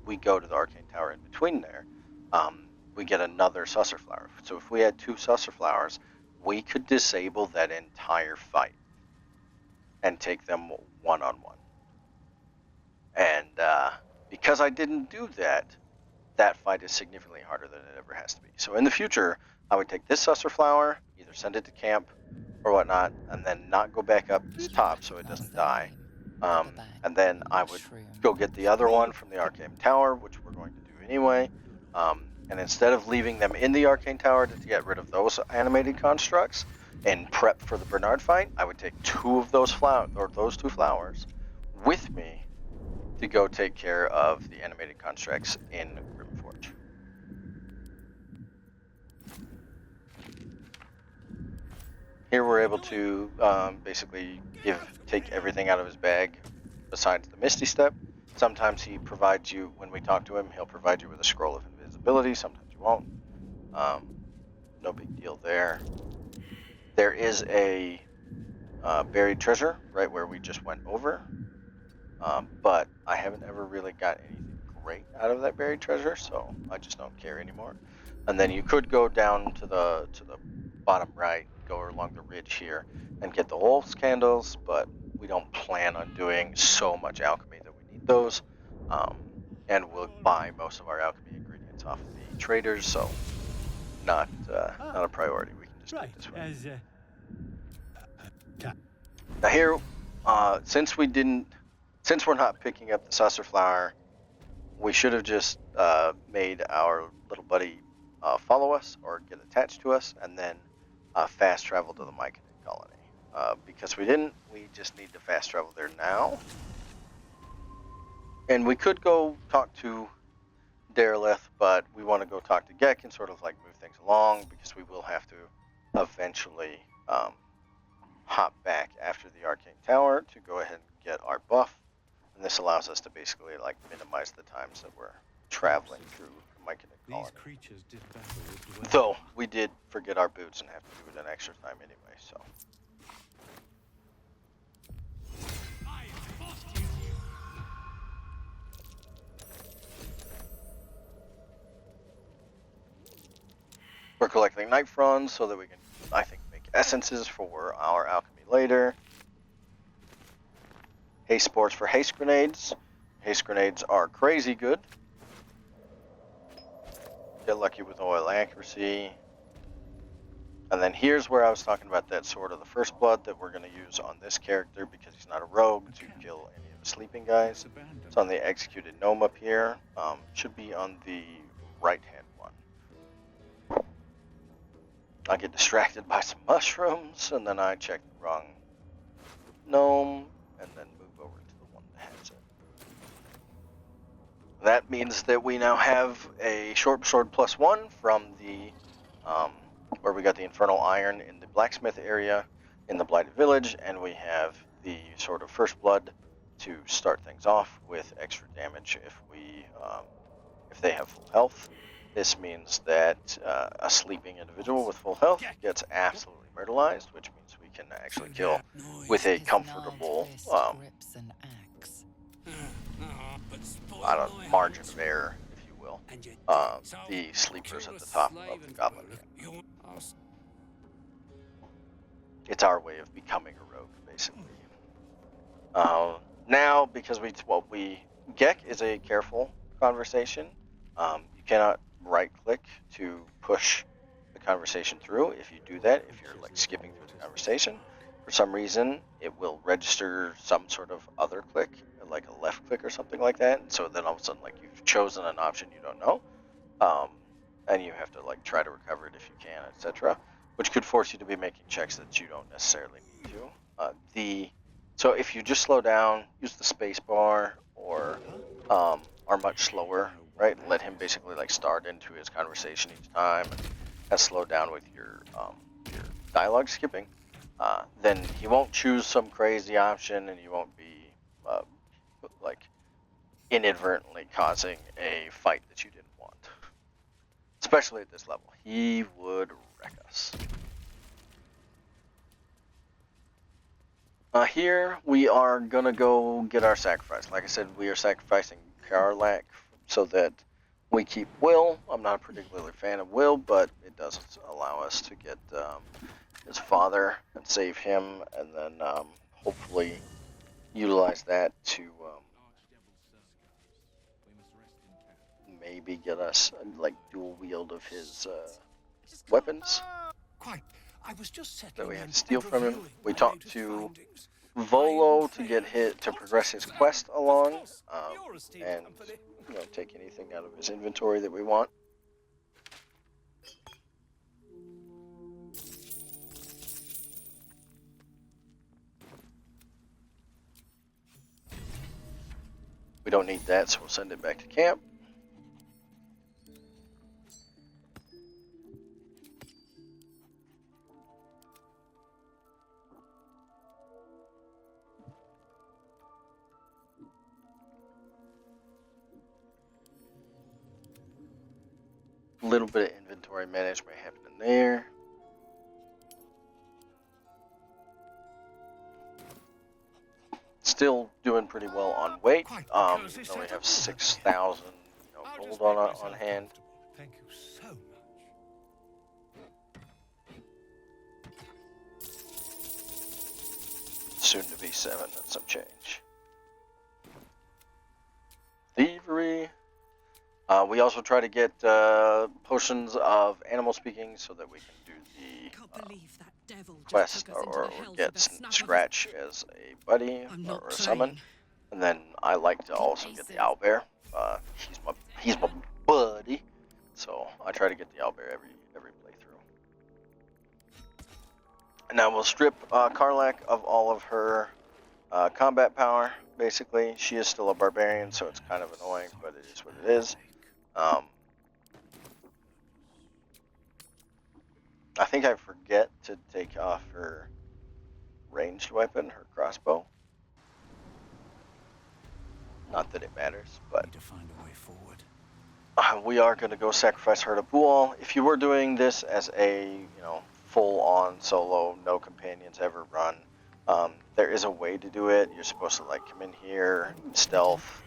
we go to the Arcane Tower in between there, we get another Susser Flower. So if we had 2 Susser Flowers, we could disable that entire fight and take them one-on-one. And because I didn't do that, that fight is significantly harder than it ever has to be. So in the future, I would take this Susser Flower, either send it to camp or whatnot, and then not go back up its top so it doesn't die. And then I would go get the other one from the Arcane Tower, which we're going to do anyway. And instead of leaving them in the Arcane Tower to get rid of those animated constructs and prep for the Bernard fight, I would take 2 of those those 2 flowers with me to go take care of the animated constructs in Grimforge. Here we're able to basically take everything out of his bag besides the Misty Step. Sometimes he provides you, when we talk to him, he'll provide you with a scroll of invisibility. Sometimes you won't. No big deal there. There is a buried treasure right where we just went over. But I haven't ever really got anything great out of that buried treasure, so I just don't care anymore. And then you could go down to the bottom right, go along the ridge here, and get the wolf's candles, but we don't plan on doing so much alchemy that we need those. And we'll buy most of our alchemy ingredients off of the traders, so not a priority. We can just do it this way. Now here, since we're not picking up the Susser Flower, we should have just made our little buddy follow us or get attached to us, and then fast travel to the Myconid colony. Because we didn't, we just need to fast travel there now. And we could go talk to Derelith, but we want to go talk to Gek and sort of like move things along, because we will have to eventually hop back after the Arcane Tower to go ahead and get our buff. And this allows us to basically like minimize the times that we're traveling through Myconid colony. These creatures did battle with Though we did forget our boots and have to do it an extra time anyway, so. We're collecting night fronds so that we can, I think, make essences for our alchemy later. Haste spores for haste grenades. Haste grenades are crazy good. Get lucky with oil accuracy. And then here's where I was talking about that Sword of the First Blood that we're going to use on this character because he's not a rogue to kill any of the sleeping guys. It's on the executed gnome up here. Should be on the right-hand one. I get distracted by some mushrooms, and then I check the wrong gnome, and then move over to the one that has it. that means that we now have a short sword +1 from the where we got the infernal iron in the blacksmith area in the blighted village, and we have the sword of first blood to start things off with extra damage if they have full health. This means that a sleeping individual with full health gets absolutely myrtleized, which means we can actually kill with a comfortable I don't know, margin of error, if you will, the sleepers at the top of the goblin camp. It's our way of becoming a rogue, basically. Now, because Gek is a careful conversation. You cannot right-click to push the conversation through. If you do that, if you're like skipping through the conversation, for some reason, it will register some sort of other click, like a left click or something like that. And so then all of a sudden, like you've chosen an option you don't know, and you have to like try to recover it if you can, etc., which could force you to be making checks that you don't necessarily need to. So if you just slow down, use the space bar, or are much slower, right? Let him basically like start into his conversation each time, and slow down with your dialogue skipping. Then he won't choose some crazy option, and you won't be like inadvertently causing a fight that you didn't want. Especially at this level, he would wreck us. Here we are gonna go get our sacrifice. Like I said, we are sacrificing Karlak so that we keep Will. I'm not a particularly fan of Will, but it does allow us to get his father and save him, and then hopefully utilize that to maybe get us like dual wield of his weapons. Quite. I was just That we had to steal from him. We talked to Volo to get to progress his quest along, and take anything out of his inventory that we want. We don't need that, so we'll send it back to camp. A little bit of inventory management happening there. Still doing pretty well on weight. We only have 6,000 gold on hand. Thank you so much. Soon to be 7 and some change. Thievery. We also try to get potions of animal speaking so that we can do the quest or get Scratch as a buddy or a summon. And then I like to also get the owlbear. He's my buddy, so I try to get the owlbear every playthrough. And now we'll strip Karlak of all of her combat power. Basically, she is still a barbarian, so it's kind of annoying, but it is what it is. I think I forget to take off her ranged weapon, her crossbow. Not that it matters, but Need to find a way forward. we are going to go sacrifice her to Buol. If you were doing this as a full-on solo, no companions ever run, there is a way to do it. You're supposed to like come in here, stealth,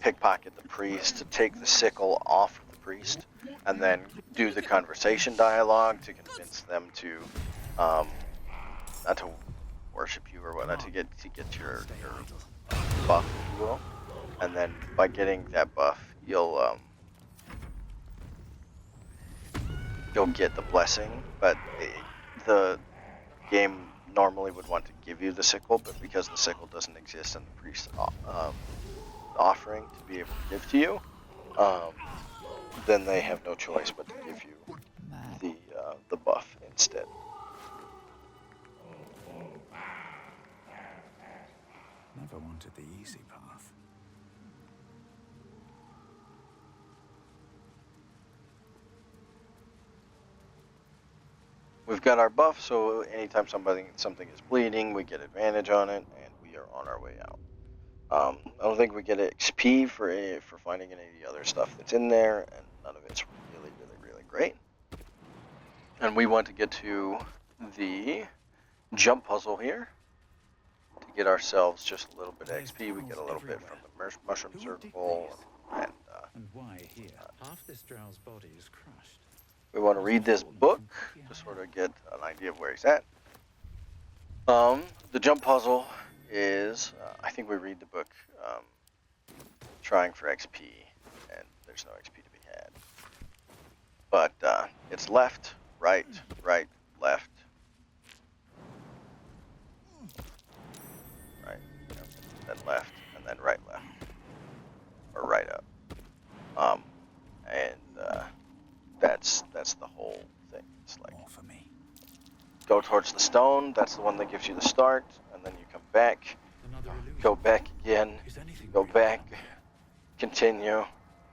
pickpocket the priest, to take the sickle off of the priest, and then do the conversation dialogue to convince them to not to worship you or whatnot, to get your buff, if you will. And then by getting that buff, you'll get the blessing. But the game normally would want to give you the sickle, but because the sickle doesn't exist in the priest's offering to be able to give to you, then they have no choice but to give you the buff instead. Never wanted the easy path. we've got our buff, so anytime something is bleeding, we get advantage on it, and we are on our way out. I don't think we get XP for finding any of the other stuff that's in there, and none of it's really great. And we want to get to the jump puzzle here to get ourselves just a little bit of XP. We get a little bit from the mushroom circle, and why here? Half this drow's body is crushed. we want to read this book to sort of get an idea of where he's at. The jump puzzle is, I think we read the book trying for XP, and there's no XP to be had. But it's left, right, left, right, then left, and then right, left, or right up. That's the whole thing. It's like, More for me. go towards the stone, that's the one that gives you the start, and then you come back, Another illusion. go back again, Is anything go really back, up there? continue,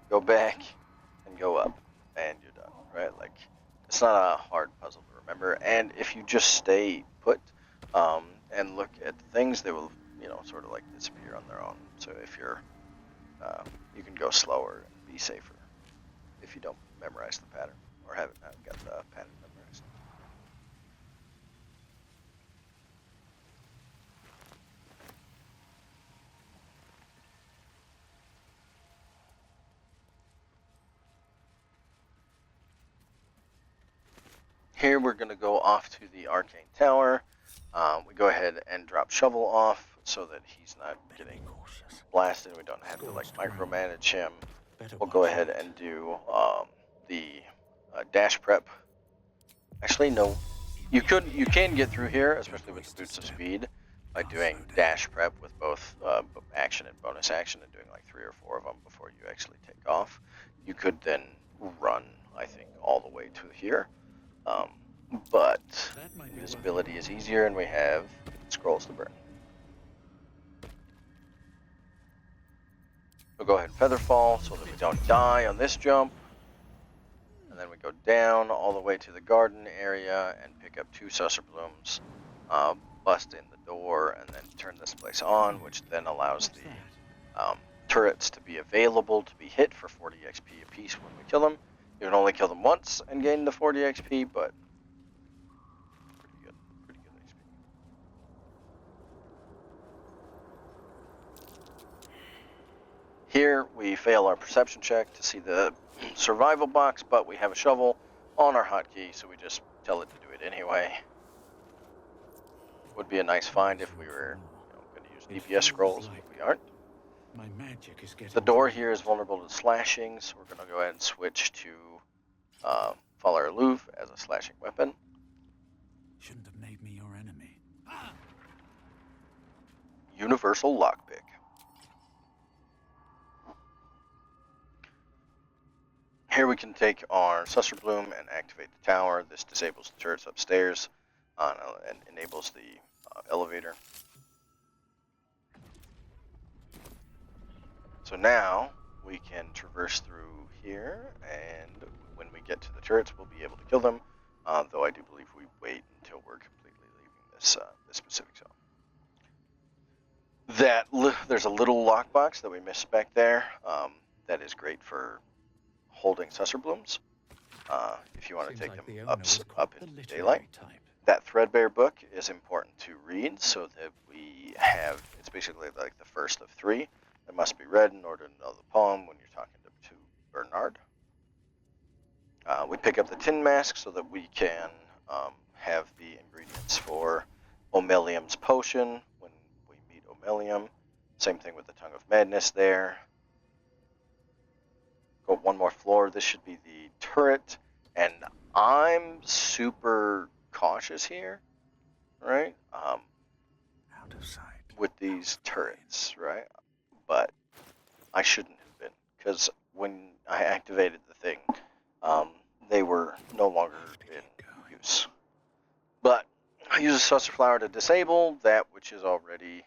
go back, and go up, and you're done, right? Like, it's not a hard puzzle to remember, and if you just stay put, and look at the things, they will, sort of like disappear on their own. So if you're, you can go slower and be safer if you don't memorize the pattern, or haven't got the pattern memorized. Here we're going to go off to the arcane tower. We go ahead and drop shovel off so that he's not getting blasted. We don't have to like micromanage him. We'll go ahead and do the dash prep. Actually, no. You can get through here, especially with the boots of speed, by doing dash prep with both action and bonus action, and doing like 3 or 4 of them before you actually take off. You could then run, I think, all the way to here. But invisibility is easier, and we have scrolls to burn. We'll go ahead and feather fall so that we don't die on this jump. And then we go down all the way to the garden area and pick up 2 saucer blooms, bust in the door, and then turn this place on, which then allows the turrets to be available to be hit for 40 XP apiece when we kill them. You can only kill them once and gain the 40 XP, but pretty good XP. Here we fail our perception check to see the survival box, but we have a shovel on our hotkey, so we just tell it to do it anyway. Would be a nice find if we were going to use DPS scrolls, but we aren't. My magic is getting The door here is vulnerable to slashing, so we're going to go ahead and switch to Faller Aloof as a slashing weapon. Shouldn't have made me your enemy. Universal lockpick. Here we can take our Sussur Bloom and activate the tower. This disables the turrets upstairs and enables the elevator. So now we can traverse through here, and when we get to the turrets, we'll be able to kill them. Though I do believe we wait until we're completely leaving this specific zone. There's a little lockbox that we missed back there. That is great for holding Sussur Blooms. If you want to take them up into daylight. That threadbare book is important to read so that we have, it's basically like the first of 3 that must be read in order to know the poem when you're talking to Bernard. We pick up the tin mask so that we can have the ingredients for Omelium's potion when we meet Omelium. Same thing with the Tongue of Madness there. Go one more floor. This should be the turret, and I'm super cautious here, right? Out of sight. With these turrets, right? But I shouldn't have been, because when I activated the thing, they were no longer in use. But I use a Sussur Flower to disable that which is already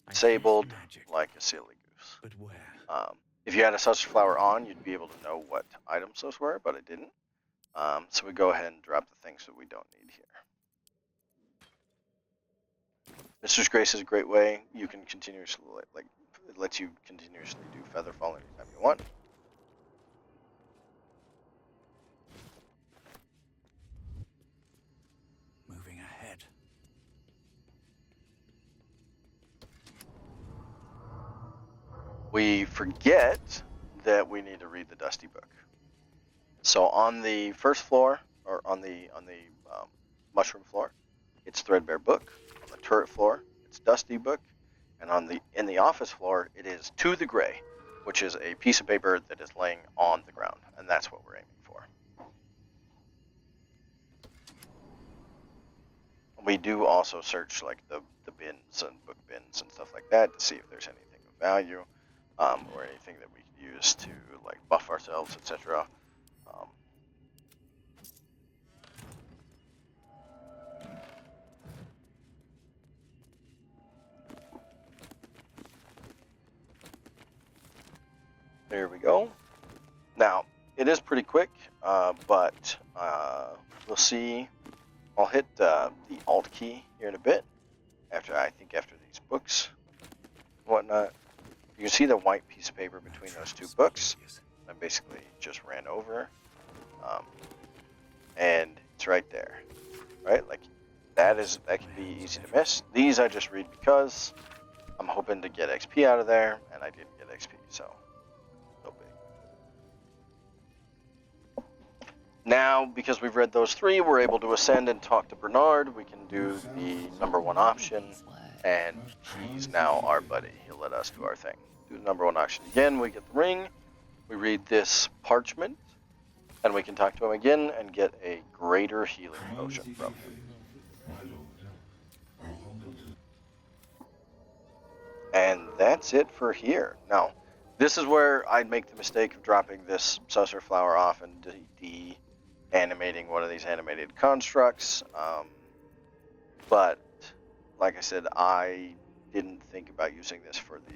disabled, like a silly goose. But where? If you had a Sussur Flower on, you'd be able to know what items those were, but I didn't. So we go ahead and drop the things that we don't need here. Mistress Grace is a great way. You can continuously, like, it lets you continuously do Featherfall anytime you want. Moving ahead. We forget that we need to read the Dusty Book. So on the first floor, or on the mushroom floor, it's Threadbare Book. On the turret floor, it's Dusty Book, and in the office floor, it is To the Gray, which is a piece of paper that is laying on the ground, and that's what we're aiming for. We do also search like the bins and book bins and stuff like that to see if there's anything of value, or anything that we can use to like buff ourselves, etc. There we go. Now, it is pretty quick, but we'll see. I'll hit the Alt key here in a bit, after these books and whatnot. You can see the white piece of paper between those two books. I basically just ran over, and it's right there, right? Like, that can be easy to miss. These I just read because I'm hoping to get XP out of there, and I didn't get XP, so no big. Now, because we've read those three, we're able to ascend and talk to Bernard. We can do the #1 option, and he's now our buddy. He'll let us do our thing. Do the #1 option again, we get the ring. We read this parchment, and we can talk to him again and get a greater healing potion from him. And that's it for here. Now, this is where I'd make the mistake of dropping this saucer flower off and de-animating one of these animated constructs. But, like I said, I didn't think about using this for the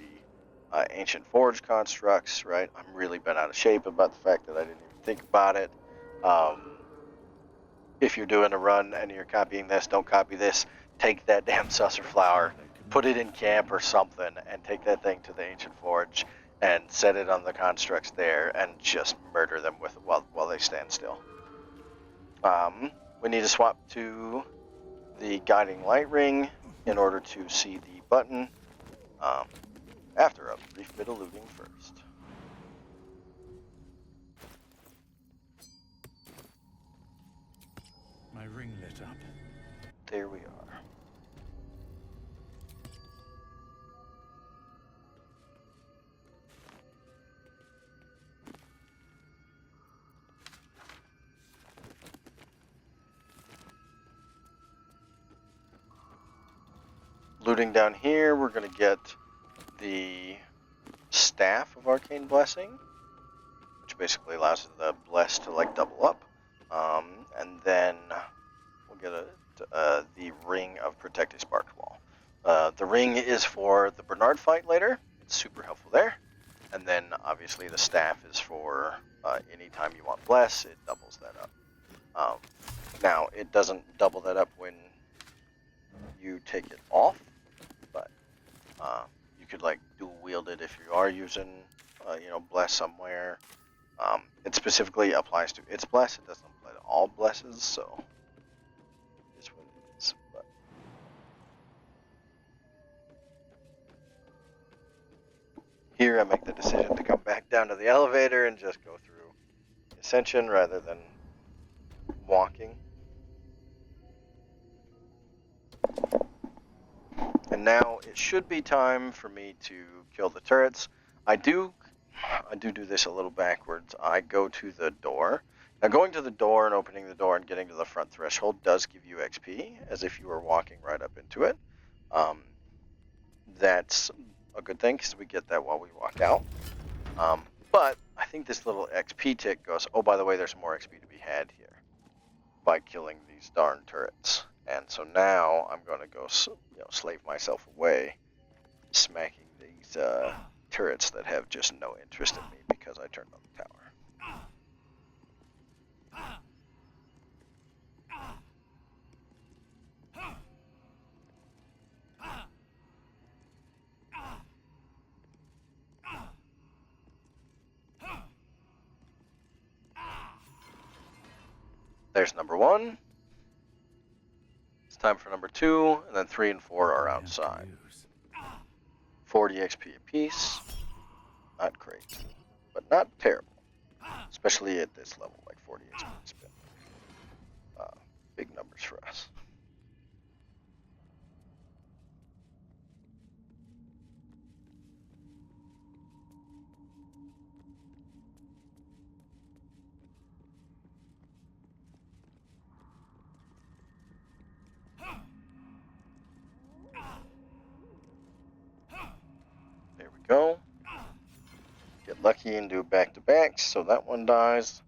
Ancient Forge constructs, right? I'm really bent out of shape about the fact that I didn't even think about it. If you're doing a run and you're copying this, don't copy this. Take that damn saucer flower, put it in camp or something, and take that thing to the Ancient Forge and set it on the constructs there and just murder them with while they stand still. We need to swap to the Guiding Light Ring in order to see the button. After a brief bit of looting first. My ring lit up. There we are. Looting down here, we're going to get the Staff of Arcane Blessing, which basically allows the Bless to like double up. And then we'll get the Ring of Protective Spark Wall. The ring is for the Bernard fight later. It's super helpful there. And then obviously the staff is for anytime you want Bless, it doubles that up. Now, it doesn't double that up when you take it off, but you could like dual wield it if you are using, Bless somewhere. It specifically applies to its Bless. It doesn't apply to all Blesses, so it's what it is. But here I make the decision to come back down to the elevator and just go through Ascension rather than walking. And now it should be time for me to kill the turrets. I do this a little backwards. I go to the door. Now going to the door and opening the door and getting to the front threshold does give you XP, as if you were walking right up into it. That's a good thing, because we get that while we walk out. But I think this little XP tick goes, oh, by the way, there's more XP to be had here by killing these darn turrets. And so now I'm going to go, slave myself away, smacking these turrets that have just no interest in me because I turned on the tower. There's number 1. It's time for number 2, and then 3 and 4 are outside. 40 XP apiece. Not great, but not terrible. Especially at this level, like 40 XP has been big numbers for us. There we go. Get lucky and do back-to-backs, so that one dies.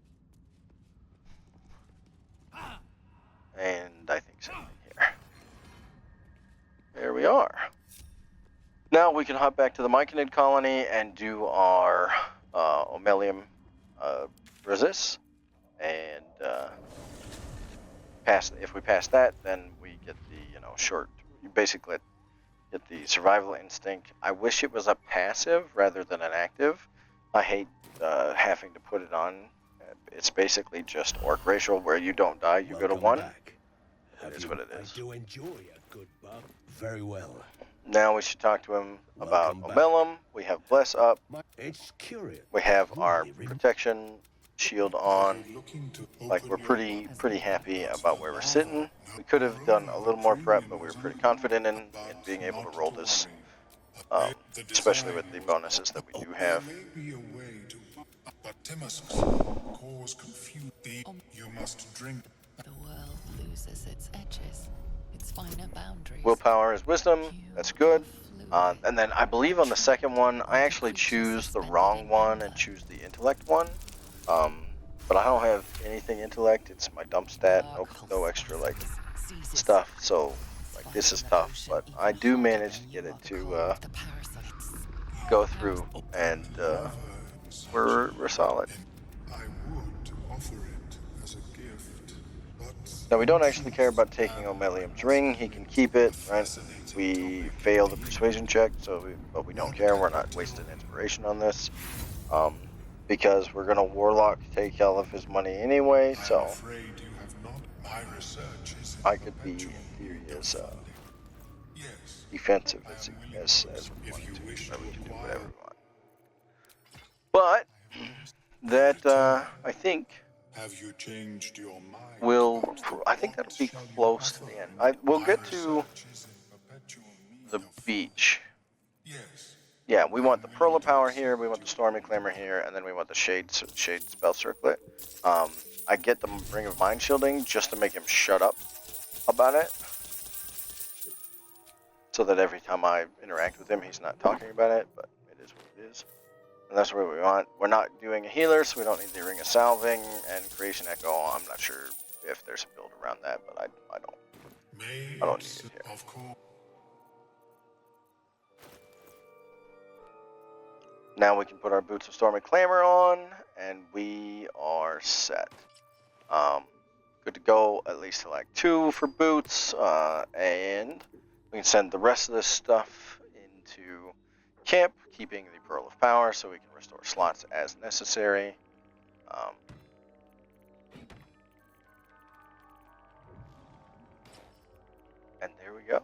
And I think same thing here. There we are. Now we can hop back to the Myconid colony and do our Omelium resist. And if we pass that, then we get the short. You basically get the survival instinct. I wish it was a passive rather than an active. I hate having to put it on. It's basically just orc racial, where you don't die, you go to 1. That is what it is. I do enjoy a good buff. Very well. Now we should talk to him about Omelium. We have Bless up. It's curious. We have our protection shield on. Like, we're pretty happy about where we're sitting. We could have done a little more prep, but we were pretty confident in being able to roll this, especially with the bonuses that we do have. But Timos cause confusion. You must drink. The world loses its edges, its finer boundaries. Willpower is wisdom. That's good. And then I believe on the second one, I actually choose the wrong one and choose the intellect one. But I don't have anything intellect. It's my dump stat. No extra like stuff. So like this is tough. But I do manage to get it to go through, and we're solid. I would offer it as a gift, but Now we don't actually care about taking Omelium's ring. He can keep it, right? We fail the persuasion check, but we don't care. We're not wasting inspiration on this, because we're gonna warlock take all of his money anyway. So I'm afraid you have not. My research is I could be, in theory, as yes. defensive as we wanted to. We can do whatever we want. But that I think Have you changed your mind? I think that'll be close to the end. We'll get to the beach. Yes. Yeah, we want the Pearl of Power here, we want the Stormy Clamor here, and then we want the Shade Spell Circlet. I get the Ring of Mind Shielding just to make him shut up about it, so that every time I interact with him, he's not talking about it, but it is what it is. And that's what we want. We're not doing a healer, so we don't need the Ring of Salving and Creation Echo. I'm not sure if there's a build around that, but I don't need it here. Of course. Now we can put our Boots of Stormy Clamor on, and we are set. Good to go, at least to like 2 for boots, and we can send the rest of this stuff into camp, keeping the Pearl of Power so we can restore slots as necessary. And there we go.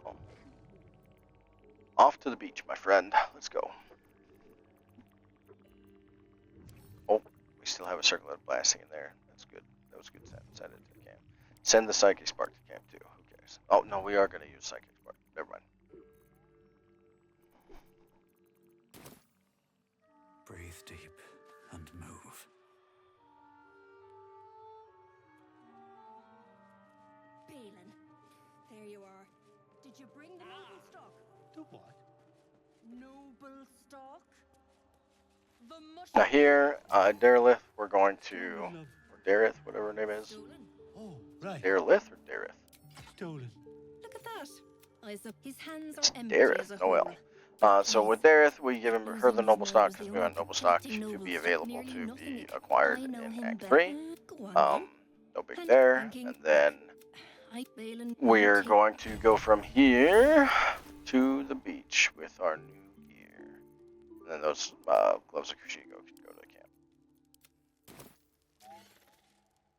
Off to the beach, my friend. Let's go. Oh, we still have a circle of blasting in there. That's good. That was good. Send it to camp. Send the Psychic Spark to camp too. Who cares? Oh, no, we are going to use Psychic Spark. Never mind. Breathe deep and move. Balin, there you are. Did you bring the noble stock? The what? Noble stock? The mush. Now here, Darelith, we're going to, or Dareth, whatever her name is. Stolen. Oh, right. Darelith or Dareth? Stolen. Look at that. His hands It's are empty Dareth, as a Noel. whore. So with Dareth, we give her the noble stock because we want noble stock to be available to be acquired in Act 3. No big there. And then we're going to go from here to the beach with our new gear. And then those gloves of Kushigo can go to the camp.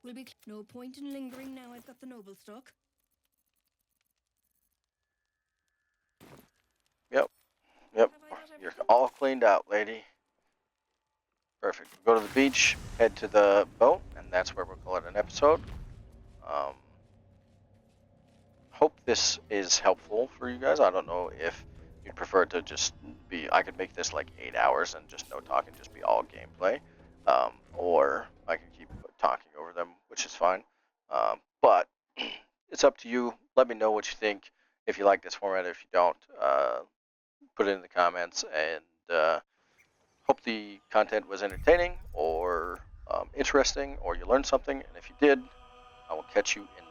Will be no point in lingering now I've got the noble stock. Yep. You're all cleaned out, lady. Perfect. We'll go to the beach, head to the boat, and that's where we'll call it an episode. Hope this is helpful for you guys. I don't know if you'd prefer to just be, I could make this like 8 hours and just no talking, just be all gameplay. Or I can keep talking over them, which is fine. But it's up to you. Let me know what you think. If you like this format, if you don't, put it in the comments. And hope the content was entertaining or interesting, or you learned something. And if you did, I will catch you in